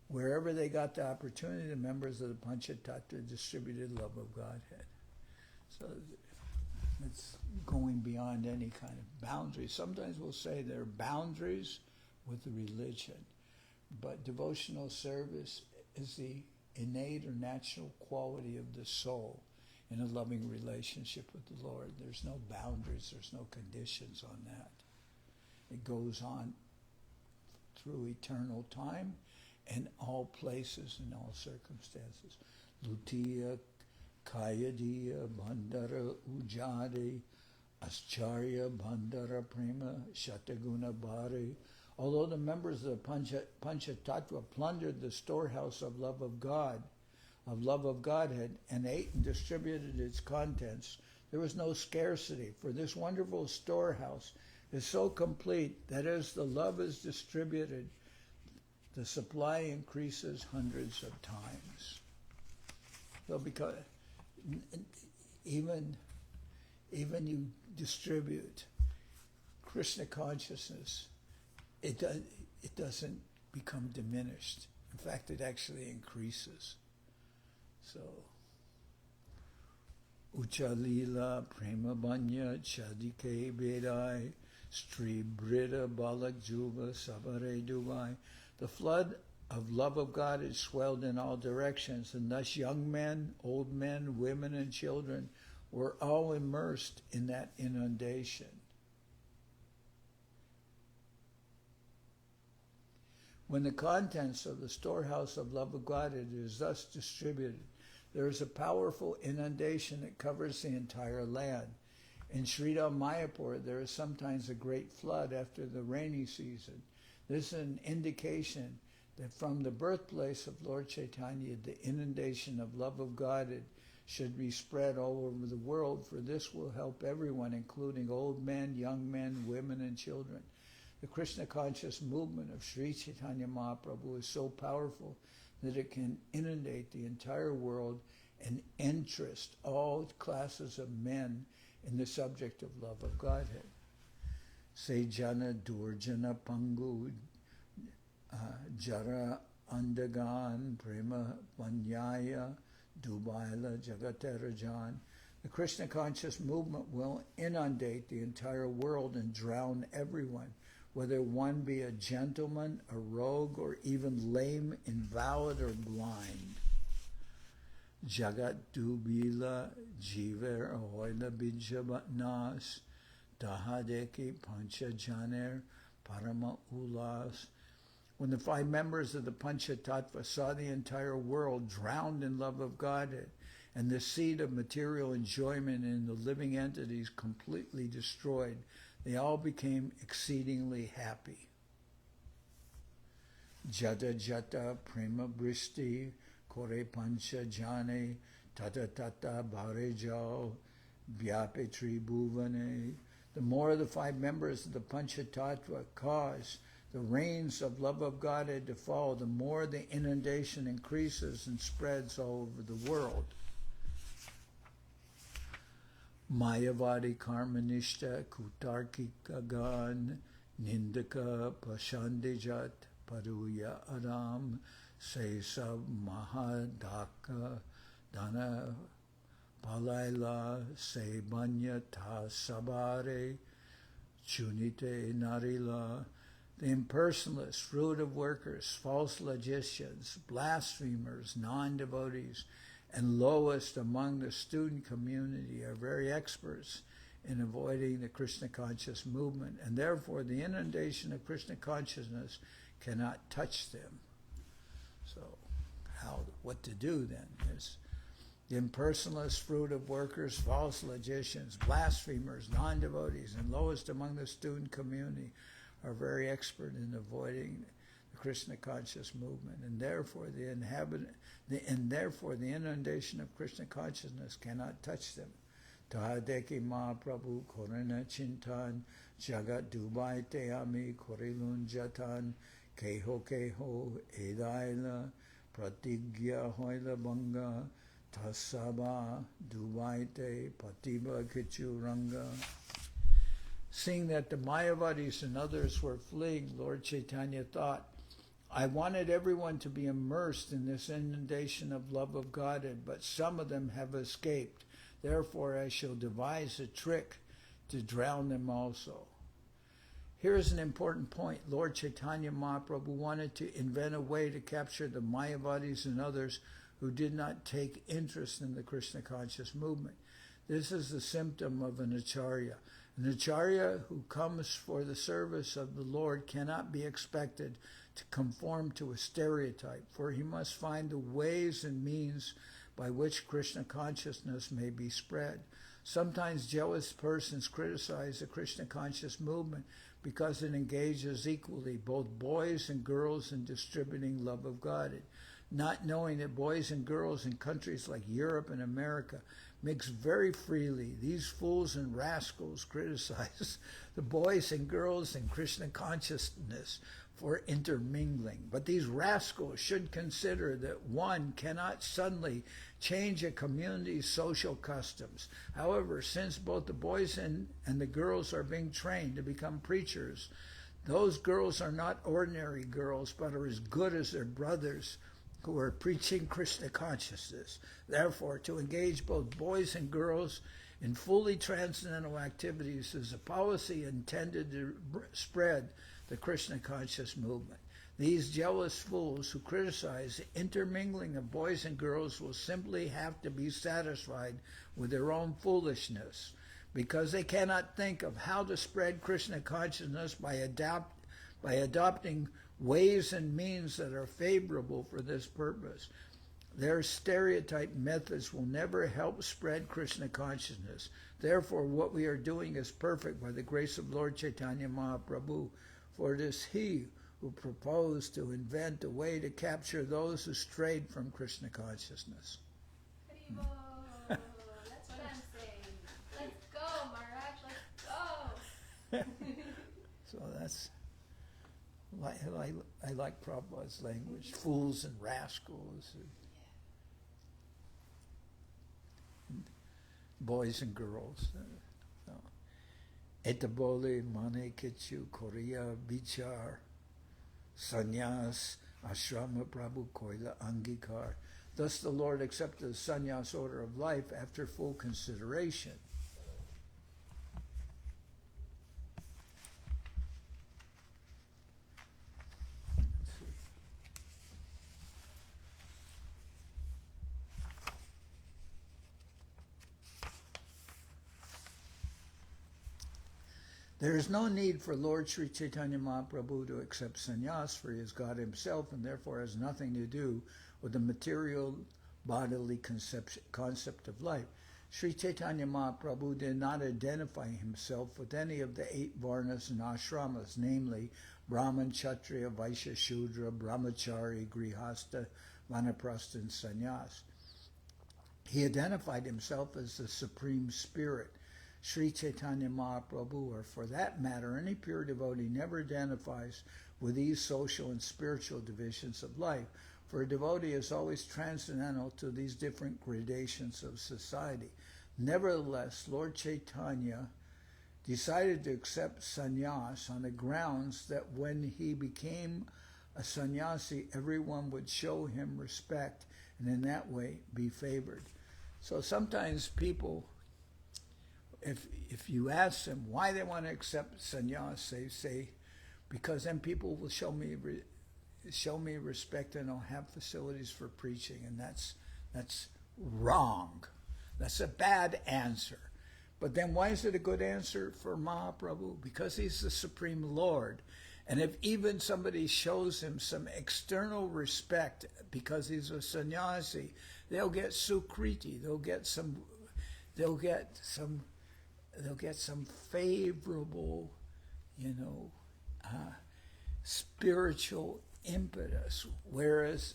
Speaker 1: Wherever they got the opportunity, the members of the Pancha-tattva distributed love of Godhead. So it's going beyond any kind of boundaries. Sometimes we'll say there are boundaries with the religion, but devotional service is the innate or natural quality of the soul in a loving relationship with the Lord. There's no boundaries, there's no conditions on that. It goes on through eternal time and all places and all circumstances. Lutiya, Kayadiya, Bandara, Ujadi, Ascharya, Bandara, Prema, Shataguna, Bari. Although the members of the Pancha-tattva plundered the storehouse of love of Godhead, and ate and distributed its contents, there was no scarcity, for this wonderful storehouse is so complete that as the love is distributed, the supply increases hundreds of times. So because even you distribute Krishna consciousness, it doesn't become diminished. In fact, it actually increases. So, Adi-lila, Prema Banya, Chadike Bedai, Sri Brida Balak Juba, Sabare Dubai. The flood of love of God is swelled in all directions, and thus young men, old men, women, and children were all immersed in that inundation. When the contents of the storehouse of love of God is thus distributed, there is a powerful inundation that covers the entire land. In Sridhar Mayapur, there is sometimes a great flood after the rainy season. This is an indication that from the birthplace of Lord Chaitanya, the inundation of love of God should be spread all over the world, for this will help everyone, including old men, young men, women, and children. The Krishna conscious movement of Sri Chaitanya Mahaprabhu is so powerful that it can inundate the entire world and interest all classes of men in the subject of love of Godhead. Sejana Durjana Pangu Jara Andagan Prema Panyaya Dubaila Jagatarajan. The Krishna conscious movement will inundate the entire world and drown everyone, whether one be a gentleman, a rogue, or even lame, invalid, or blind. Jagat dubila jiver ahoila bijabatnas dahadeki pancha janer parama ulas. When the 5 members of the Pancha-tattva saw the entire world drowned in love of Godhead, and the seed of material enjoyment in the living entities completely destroyed, they all became exceedingly happy. Jata jata prema bristi kore pancha jane tata tata bhare jao vyapetri bhuvane. The more the 5 members of the Pancha-tattva caused the rains of love of Godhead to fall, the more the inundation increases and spreads all over the world. Mayavadi karmanishta kutarkikagan nindaka pashandijat paruya adam sesab mahadaka dana palaila sebanya ta sabare chunite narila. The impersonalists, rude of workers, false logicians, blasphemers, non-devotees, and lowest among the student community are very experts in avoiding the Krishna conscious movement, and therefore the inundation of Krishna consciousness cannot touch them. So, what to do then? There's the impersonalists, fruit of workers, false logicians, blasphemers, non-devotees, and lowest among the student community are very expert in avoiding the Krishna conscious movement, and therefore the inundation of Krishna consciousness cannot touch them. Tahadeki Mahaprabhu Korana Chintan Jagat Dubai Teami Korilun Jatan Keho Keho Adi-lila Pratigya Hoila Banga Tasaba Dubai Te Patiba Kichu Ranga. Seeing that the mayavadis and others were fleeing, Lord Chaitanya thought, I wanted everyone to be immersed in this inundation of love of Godhead, but some of them have escaped. Therefore I shall devise a trick to drown them also. Here is an important point. Lord Chaitanya Mahaprabhu wanted to invent a way to capture the mayavadis and others who did not take interest in the Krishna conscious movement. This is the symptom of an acharya. An acharya who comes for the service of the Lord cannot be expected to conform to a stereotype, for he must find the ways and means by which Krishna consciousness may be spread. Sometimes jealous persons criticize the Krishna conscious movement because it engages equally both boys and girls in distributing love of God, not knowing that boys and girls in countries like Europe and America mix very freely. These fools and rascals criticize the boys and girls in Krishna consciousness for intermingling. But these rascals should consider that one cannot suddenly change a community's social customs. However, since both the boys and the girls are being trained to become preachers, those girls are not ordinary girls, but are as good as their brothers who are preaching Krishna consciousness. Therefore, to engage both boys and girls in fully transcendental activities is a policy intended to spread the Krishna conscious movement. These jealous fools who criticize the intermingling of boys and girls will simply have to be satisfied with their own foolishness, because they cannot think of how to spread Krishna consciousness by adopting ways and means that are favorable for this purpose. Their stereotype methods will never help spread Krishna consciousness. Therefore, what we are doing is perfect by the grace of Lord Chaitanya Mahaprabhu, for it is he who proposed to invent a way to capture those who strayed from Krishna consciousness.
Speaker 2: Haribol. That's what I'm saying. Let's go, Maharaj, let's go.
Speaker 1: So that's... I like Prabhupada's language, fools and rascals, and boys and girls. Etabole mane kichu korea bichar sannyas ashrama prabhu koila angikar. Thus the Lord accepted the sannyas order of life after full consideration. There is no need for Lord Sri Chaitanya Mahaprabhu to accept sannyas, for he is God himself and therefore has nothing to do with the material bodily concept of life. Sri Chaitanya Mahaprabhu did not identify himself with any of the 8 varnas and ashramas, namely Brahman, Kshatriya, Vaishya, Shudra, Brahmachari, Grihastha, Vanaprastha, and sannyas. He identified himself as the Supreme Spirit. Sri Chaitanya Mahaprabhu, or for that matter, any pure devotee, never identifies with these social and spiritual divisions of life. For a devotee is always transcendental to these different gradations of society. Nevertheless, Lord Chaitanya decided to accept sannyas on the grounds that when he became a sannyasi, everyone would show him respect and in that way be favored. So sometimes people, if you ask them why they want to accept sannyas, they say, because then people will show me respect and I'll have facilities for preaching, and that's wrong. That's a bad answer. But then why is it a good answer for Mahaprabhu? Because he's the Supreme Lord. And if even somebody shows him some external respect because he's a sannyasi, they'll get sukriti, they'll get some favorable, spiritual impetus. Whereas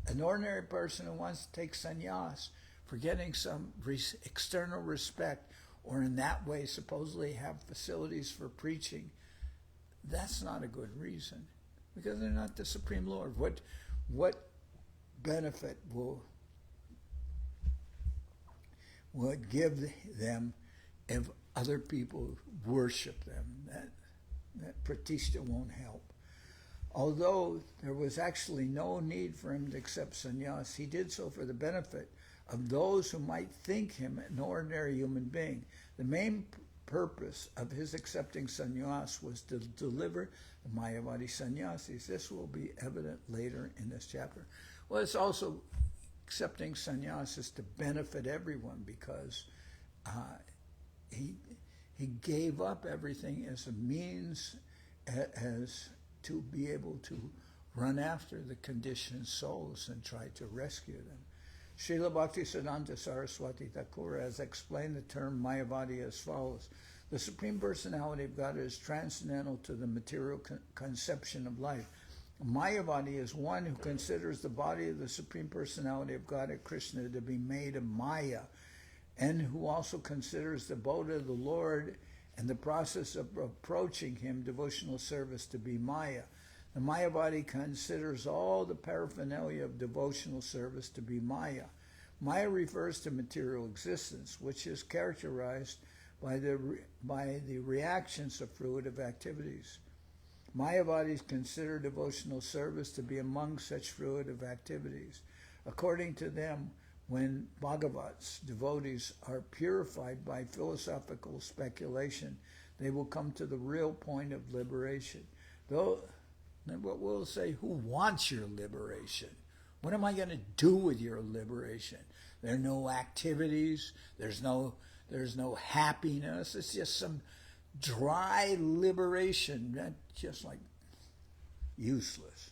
Speaker 1: an ordinary person who wants to take sannyas for getting some external respect, or in that way supposedly have facilities for preaching, that's not a good reason, because they're not the Supreme Lord. What benefit would give them if other people worship them? That pratishtha won't help. Although there was actually no need for him to accept sannyas, he did so for the benefit of those who might think him an ordinary human being. The main purpose of his accepting sannyas was to deliver the mayavadi sannyasis. This will be evident later in this chapter. Well, it's also accepting sannyas is to benefit everyone, because he gave up everything as a means as to be able to run after the conditioned souls and try to rescue them. Srila Bhaktivedanta Saraswati Thakur has explained the term mayavadi as follows. The Supreme Personality of God is transcendental to the material conception of life. Mayavadi is one who considers the body of the Supreme Personality of God at Krishna to be made of maya, and who also considers the bodhi of the Lord and the process of approaching him, devotional service, to be maya. The mayavadi considers all the paraphernalia of devotional service to be maya. Maya refers to material existence, which is characterized by the reactions of fruitive activities. Mayavadis consider devotional service to be among such fruitive activities. According to them, when Bhagavats, devotees, are purified by philosophical speculation, they will come to the real point of liberation. Though, what we'll say, who wants your liberation? What am I going to do with your liberation? There are no activities, there's no happiness, it's just some dry liberation, that's just like useless.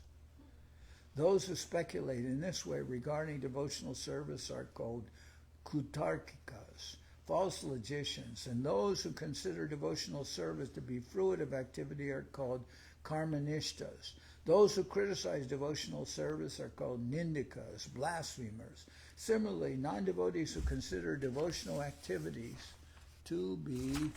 Speaker 1: Those who speculate in this way regarding devotional service are called kutarkikas, false logicians, and those who consider devotional service to be fruitive activity are called karmanishtas. Those who criticize devotional service are called nindikas, blasphemers. Similarly, non-devotees who consider devotional activities to be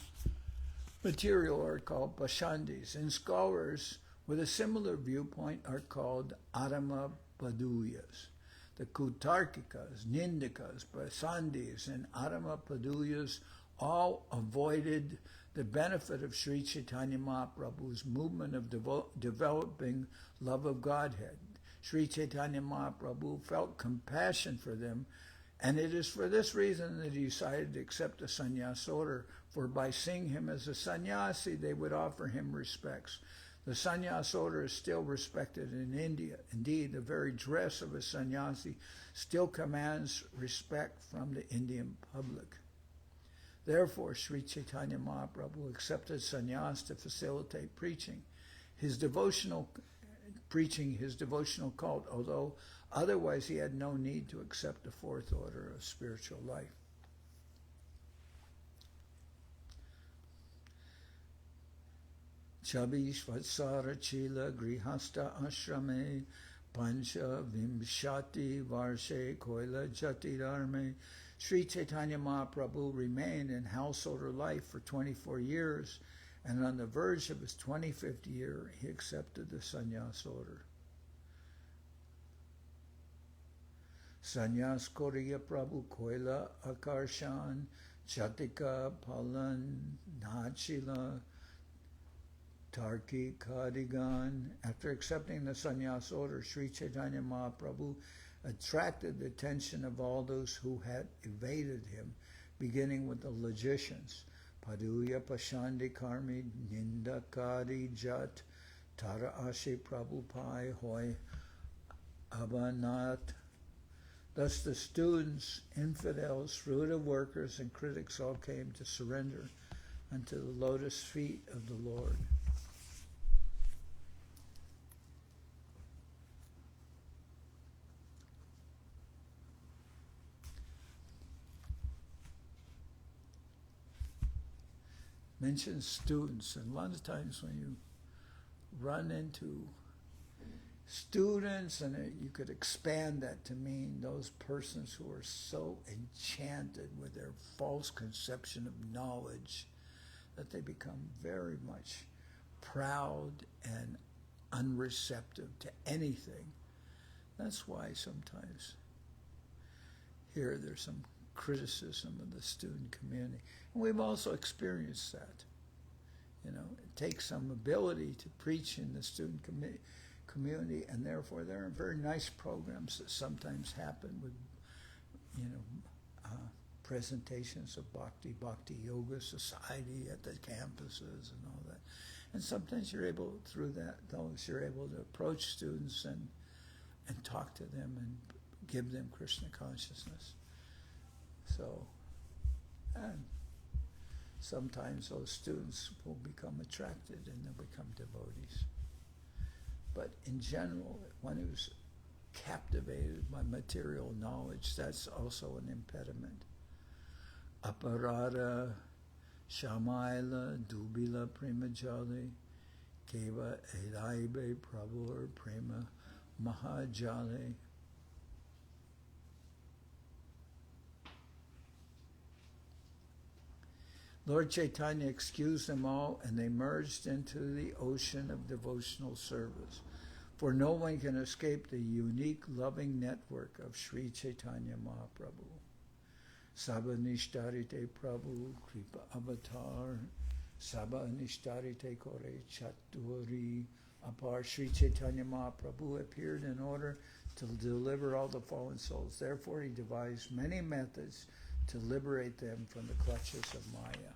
Speaker 1: material are called pashandis, and scholars with a similar viewpoint are called Adamapaduyas. The Kutarkikas, Nindikas, Pasandis, and Adamapaduyas all avoided the benefit of Sri Chaitanya Mahaprabhu's movement of developing love of Godhead. Sri Chaitanya Mahaprabhu felt compassion for them, and it is for this reason that he decided to accept the sannyas order, for by seeing him as a sannyasi, they would offer him respects. The sannyas order is still respected in India. Indeed, the very dress of a sannyasi still commands respect from the Indian public. Therefore, Sri Chaitanya Mahaprabhu accepted sannyas to facilitate preaching his devotional cult, although otherwise he had no need to accept the fourth order of spiritual life. Chabish Vatsara Chila Grihasta Ashrame Pancha Vimshati Varshe Koila Jatidarme. Sri Chaitanya Mahaprabhu remained in householder life for 24 years, and on the verge of his 25th year, he accepted the sannyas order. Sannyas Koriya Prabhu Koila Akarshan Chatika Palan Nachila Tarki Kadigan. After accepting the sannyas order, Sri Chaitanya Mahaprabhu attracted the attention of all those who had evaded him, beginning with the logicians. Paduya Pashandi Karmi Nindakari Jat Tara Ashe Prabhupai Hoy Abanat. Thus the students, infidels, fruitive workers, and critics all came to surrender unto the lotus feet of the Lord. Mention students, and a lot of times when you run into students, and you could expand that to mean those persons who are so enchanted with their false conception of knowledge that they become very much proud and unreceptive to anything. That's why sometimes here there's some criticism of the student community. And we've also experienced that. You know, it takes some ability to preach in the student community, and therefore there are very nice programs that sometimes happen with, presentations of Bhakti Yoga Society at the campuses and all that. And sometimes you're able, through you're able to approach students and talk to them and give them Krishna consciousness. So, and sometimes those students will become attracted and they'll become devotees. But in general, one who's captivated by material knowledge, that's also an impediment. Aparada, Shamaila, Dubila, Prema Jali, Keva, Edaibe, Prabhu, Prema, Mahajali. Lord Chaitanya excused them all, and they merged into the ocean of devotional service. For no one can escape the unique loving network of Sri Chaitanya Mahaprabhu. Sabha Nishtarite Prabhu, Kripa Avatar, Sabha Nishtarite Kore Chaturi Apar. Sri Chaitanya Mahaprabhu appeared in order to deliver all the fallen souls. Therefore he devised many methods to liberate them from the clutches of Maya.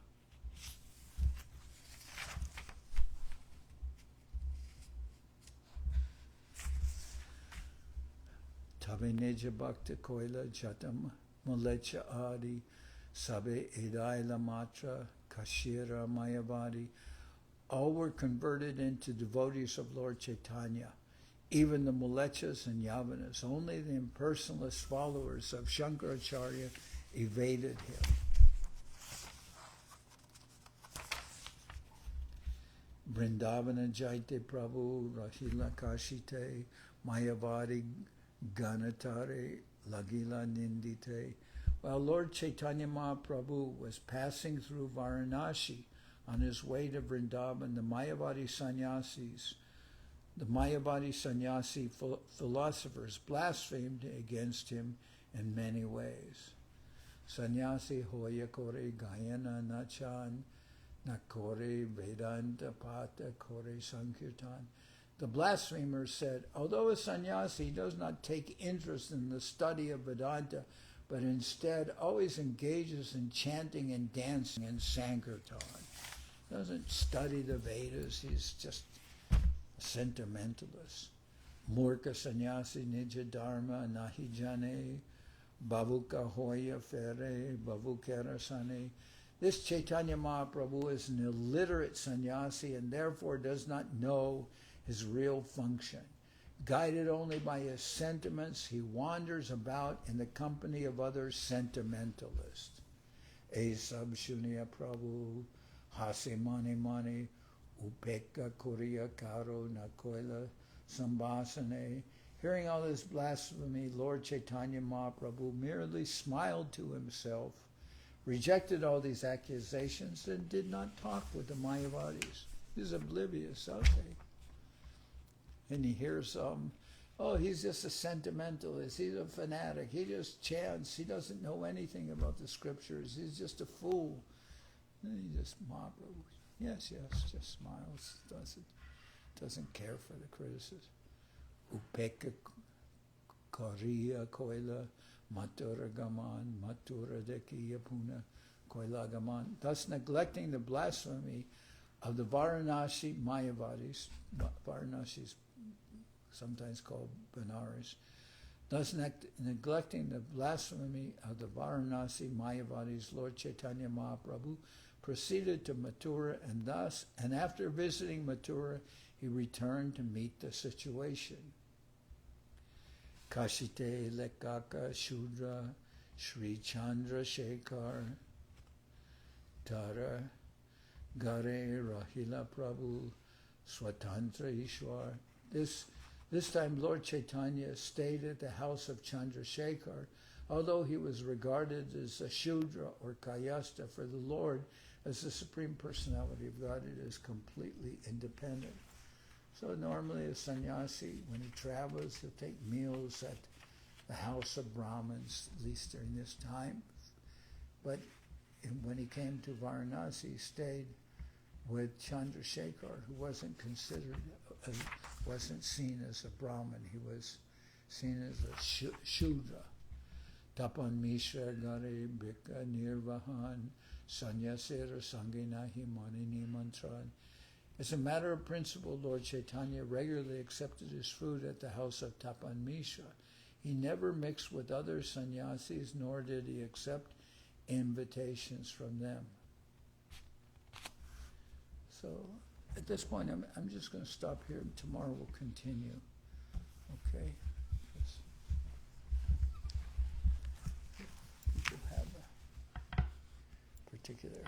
Speaker 1: Tabe Neja Bhakta Koila Jatam Mulecha Adi Sabe Adi-lila Matra Kashira Mayavadi. All were converted into devotees of Lord Chaitanya, even the Mulechas and Yavanas. Only the impersonalist followers of Shankaracharya evaded him. Vrindavana Jaite Prabhu, Rahila Kashite, Mayavadi Ganatare, Lagila Nindite. While Lord Chaitanya Mahaprabhu was passing through Varanasi on his way to Vrindavan, the Mayavadi sannyasi philosophers blasphemed against him in many ways. Sannyasi hoya kore gayana nachan nakore vedanta pata kore sankirtan. The blasphemers said, although a sannyasi does not take interest in the study of Vedanta, but instead always engages in chanting and dancing in sankirtan. Doesn't study the Vedas, he's just a sentimentalist. Murka sannyasi nija dharma nahi jane, bavuka hoya fere, bavukera sane. This Chaitanya Mahaprabhu is an illiterate sannyasi and therefore does not know his real function. Guided only by his sentiments, he wanders about in the company of other sentimentalists. E sab shunya Prabhu, hase mani mani, upeka kuriya karo nakoila sambhasane. Hearing all this blasphemy, Lord Chaitanya Mahaprabhu merely smiled to himself, rejected all these accusations and did not talk with the mayavadis. He's oblivious, okay. And he hears, oh, he's just a sentimentalist, he's a fanatic, he just chants, he doesn't know anything about the scriptures, he's just a fool. And he just, Mahaprabhu, yes, just smiles, doesn't care for the criticism. Upeka Kariya Koila Matura Gaman Matura Dekiya Puna Koila Gaman, thus neglecting the blasphemy of the Varanasi mayavadis. Varanasi is sometimes called Benares. Thus neglecting the blasphemy of the Varanasi mayavadis, Lord Chaitanya Mahaprabhu proceeded to Mathura, and after visiting Mathura, he returned to meet the situation. Kashite Lekaka Shudra Sri Chandra Shekhar Tara Gare Rahila Prabhu Swatantra Ishwar. This time Lord Chaitanya stayed at the house of Chandrasekhar, although he was regarded as a Shudra or Kayasta, for the Lord, as the Supreme Personality of Godhead, is completely independent. So normally a sannyasi, when he travels, he'll take meals at the house of Brahmins, at least during this time. But when he came to Varanasi, he stayed with Chandrasekhar, who wasn't seen as a Brahmin. He was seen as a Shudra. Tapan Mishra Gare Bhika Nirvahan Sanyasera Sanginahi Manini Mantran. As a matter of principle, Lord Chaitanya regularly accepted his food at the house of Tapan Mishra. He never mixed with other sannyasis, nor did he accept invitations from them. So at this point, I'm just going to stop here, and tomorrow we'll continue. Okay? People have a particular...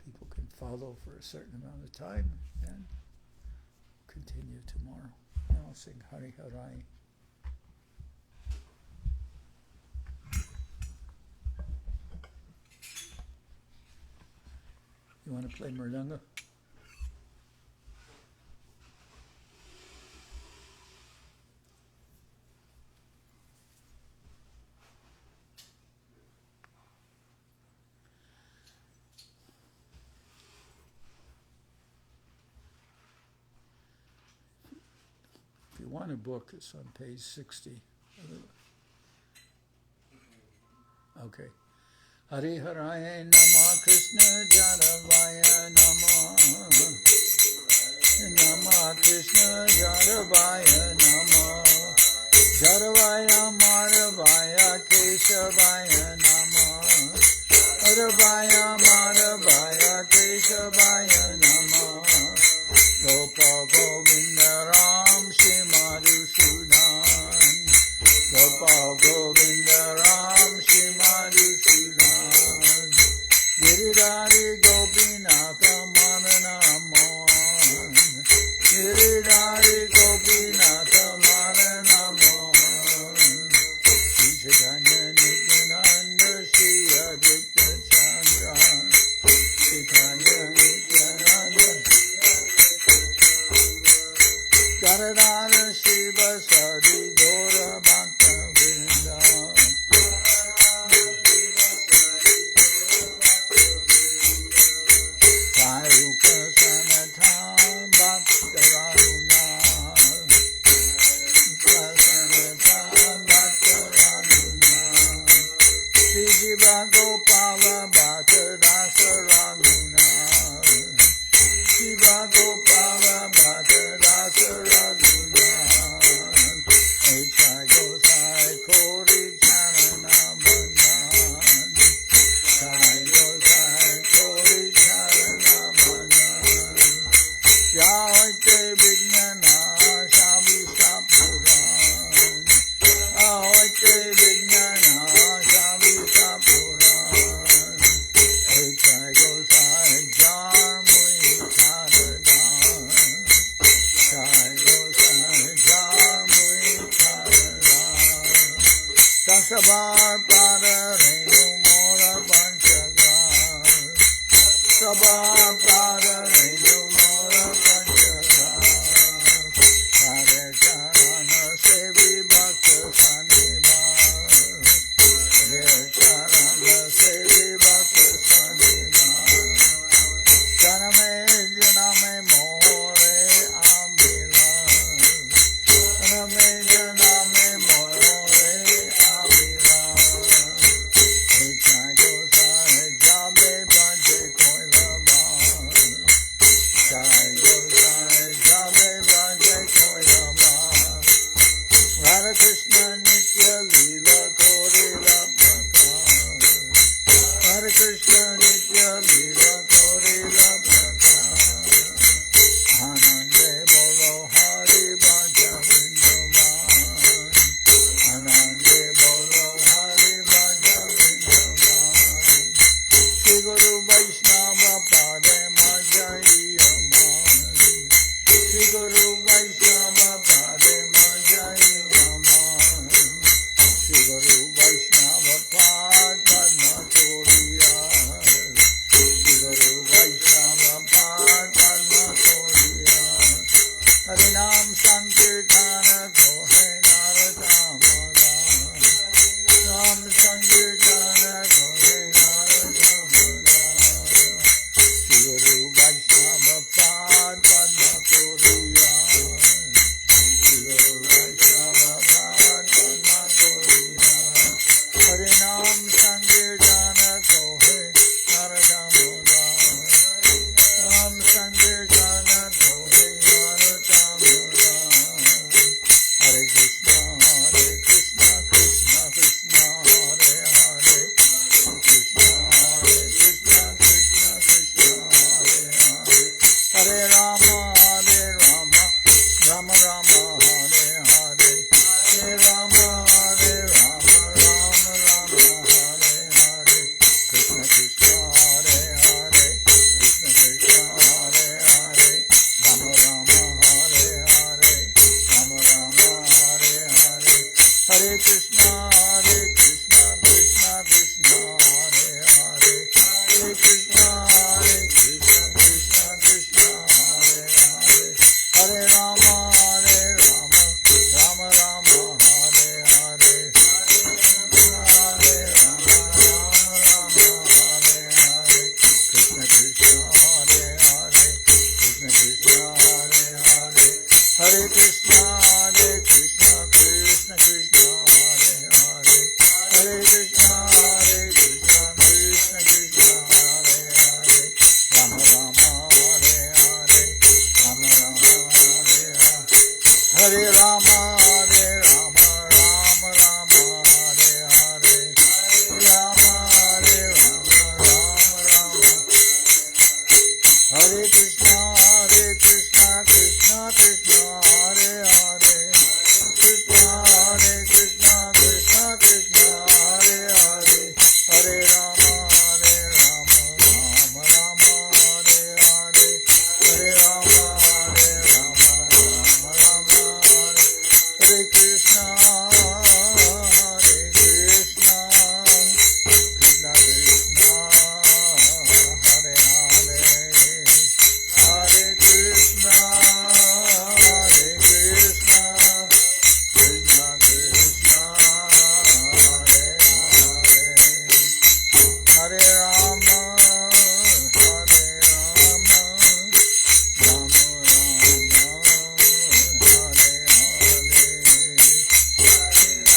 Speaker 1: People can follow for a certain amount of time, and continue tomorrow. Now I'll sing Hari Harai. You want to play Mridanga? If you want a book, it's on page 60. Okay. Hari Haraya Nama Krishna Jaravaya Nama Nama Krishna Jaravaya Nama Jaravaya Maravaya Keshavaya Nama Aravaya Maravaya Keshavaya Nama Gopa Govinda Ram Shri Madhusudan Gopa Govinda Ram Shri Madhusudan Giridhari Gopinatha Maranamon Giridhari Gopinatha Maranamon Sri Chaitanya Nityananda Shri Advaita Chandra Sri Chaitanya Nityananda Garadhara Shri Vasari Gora Bhaktivedanta Gopala Bhatta Dasa Raguna Shiva Gopala Bhatta Dasa Raguna H.I. Sabarpada Renu Mora Panchaga Sabarpada Renu Mora Panchaga Hare Charana Sevi Bhakta Saniva Hare Charana Sevi Bhakta Saniva Janame Janame More Ambila Janame Janame More Ambila Ichai Gosai Jabe Bhanje Koilaba Ichai Gosai Jabe Bhanje Koilaba Radha Krishna Nitya Lila Korila Praka Hare Krishna Nitya Lila Korila Praka Anande Bolo Hari Bhaja Vrindavan Anande Bolo Hari Bhaja Vrindavan Shri Guru Vaishnava Pade Majayaman Shri Guru Vaishnava Pade Majayaman Shri Guru Vaishnava Pad Padma Toriya Shri Guru Vaishnava Pad Padma Toriya Harinam Sankirtana Kohe Naratamara Nam Sankirtana Kohe Naratamara Shri Guru Vaishnava Pad Padma Toriya Shri Guru Vaishnava Pad Padma Toriya Harinam Sankirtana Kohe Naratamara Nam Sankirtana Kohe Naratamara Hare Krishna Krishna Krishna Hare Hare Krishna Krishna Krishna Krishna Hare Hare Hare Rama Rama Rama Hare Hare Hare Rama Rama Rama Hare Hare Krishna Krishna Hare Hare Krishna Krishna Hare Hare Rama Rama Hare Hare Rama Rama Hare Hare Hare Krishna Krishna Krishna Hare Hare Hare Krishna Krishna Krishna Hare Hare Hare Rama Rama Rama Hare Hare Hare Rama Rama Hare Hare Krishna Krishna Hare Hare Krishna Krishna Hare Hare Hare Krishna Krishna Krishna Hare Hare Hare Krishna Krishna Krishna Hare Hare Rama Rama Hare Hare Rama Rama Hare Hare Hare Rama Rama Rama Hare Hare Rama Rama Rama Hare Krishna Krishna Krishna Hare Hare Krishna Krishna Krishna Hare Hare Hare Rama Rama Rama Hare Hare Hare Rama Rama Rama Hare Krishna Krishna Krishna Hare Hare Hare Krishna Krishna Krishna Krishna Hare Hare Hare Rama Rama Rama Hare Hare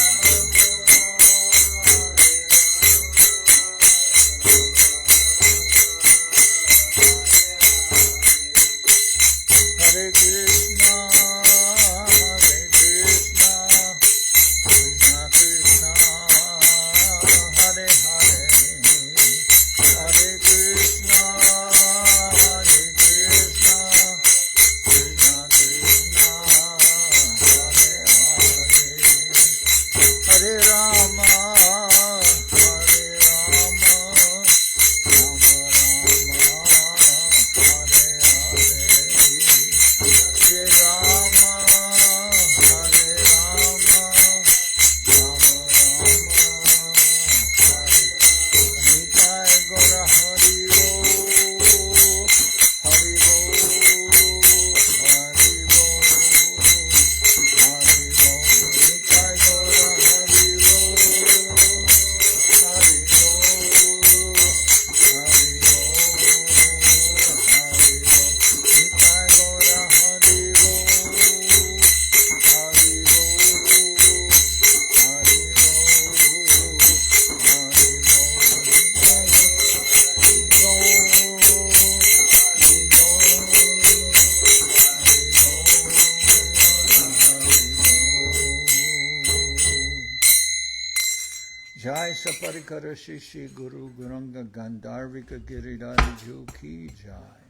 Speaker 1: Jai Saparikara Shishi Guru Guranga Gandharvika Giridhariju Ki Jai.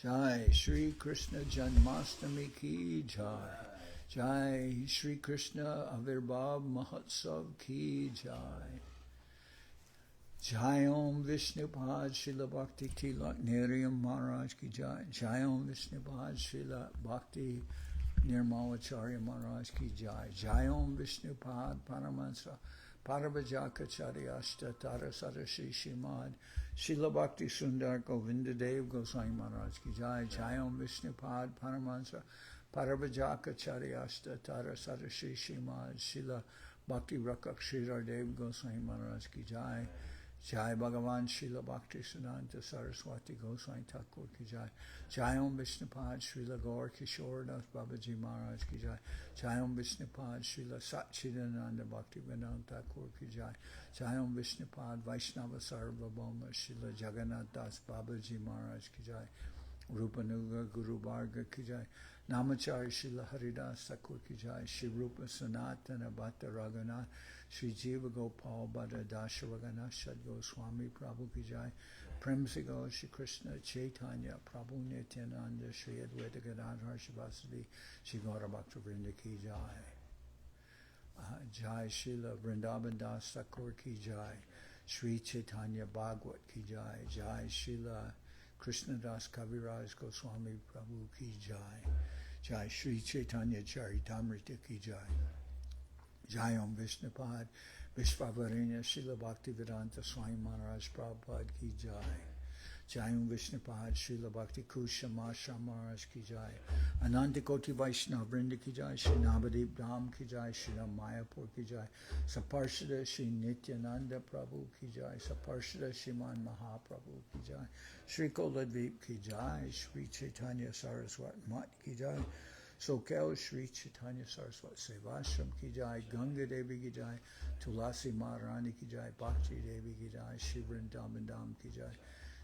Speaker 1: Jai Sri Krishna Janmastami Ki Jai. Jai Sri Krishna Avirbhav Mahotsav Ki Jai. Jai Om Vishnupad Srila Bhakti Tilak Niriyam Maharaj Ki Jai. Jai Om Vishnupad Srila Bhakti Nirmalacharya Maharaj Ki Jai. Jai Om Vishnupad Paramahansa Parabhajaka Charyashta Tarasara Shri Shrimad Srila Bhakti Sundar Govinda Dev Goswami Maharaj Ki Jai. Jai Om Vishnupad Paramahansa Parabhajaka Charyashta Tarasara Shri Shrimad Srila Bhakti Rakak Sridhar Dev Goswami Maharaj Ki Jai. Jai Bhagavan Srila Bhaktivedanta Saraswati Goswami Thakur Ki Jai. Jai Om Vishnupad Srila Gaur Kishore Das Babaji Maharaj Ki Jai. Jai Om Vishnupad Srila Satchidananda Bhaktivedanta Thakur Ki Jai. Jai Om Vishnupad Vaishnava Sarvabhauma Srila Jagannath Das Babaji Maharaj Ki Jai. Rupanuga Guru Bharga Ki Jai. Namachari Srila Haridas Thakur Ki Jai. Shri Rupa Sanatana Bhatta Raghunath Shri Jiva Gopal Bhatta Dashavagana Shad Goswami Prabhu Ki Jai. Premsigo Shri Krishna Chaitanya Prabhu Nityananda Shri Advaita Gadadhar Shivasadi Shri Gaura Bhaktivinoda Ki Jai. Jai Srila Vrindavan Das Thakur Ki Jai. Sri Chaitanya Bhagwat Ki Jai. Jai Srila Krishnadas Kaviraj Goswami Prabhu Ki Jai. Jai Sri Chaitanya Charitamrita Ki Jai. Jai Om Vishnupad Vishvavarenya Srila Bhaktivedanta Swami Maharaj Prabhupad Ki Jai. Jai Om Vishnupad Srila Bhakti Kusham Ashram Maharaj Ki Jai. Ananta Koti Vaishnava Vrinda Ki Jai. Shri Navadip Dham Ki Jai. Shri Mayapur Ki Jai. Saparshada Shri Nityananda Prabhu Ki Jai. Saparshada Shriman Mahaprabhu Ki Jai. Shri Koladvip Ki Jai. Shri Chaitanya Saraswati Mat Ki Jai. Soquel Sri Chaitanya Saraswati Seva Ashram Ki Jai. Ganga Devi Ki Jai. Tulasi Maharani Ki Jai. Bhakti Devi Ki Jai. Shri Vrindavan Dham Ki Jai.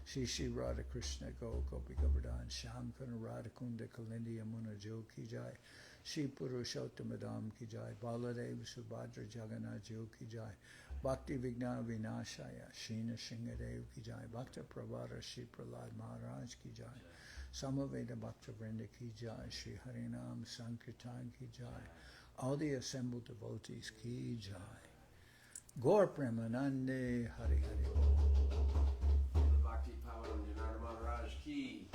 Speaker 1: Shri Radha Krishna Gopi Govardhan Sham Kana Radha Kunda Kalindi Yamuna Jo Ki Jai. Shri Purushottam Ki Jai. Baladev Subhadra Jagannath Jo Ki Jai. Bhakti Vigna Vinashaya Shina Shingadev Ki Jai. Bhakta Pravara Shri Prahlad Maharaj Ki Jai. Samaveda Bhakta Vrinda Ki Jai. Shri Harinam Sankirtan Ki Jai. All the assembled devotees Ki Jai. Gaur Premanande Hari Hari.
Speaker 3: Bhakti Pavan Janardan Maharaj Ki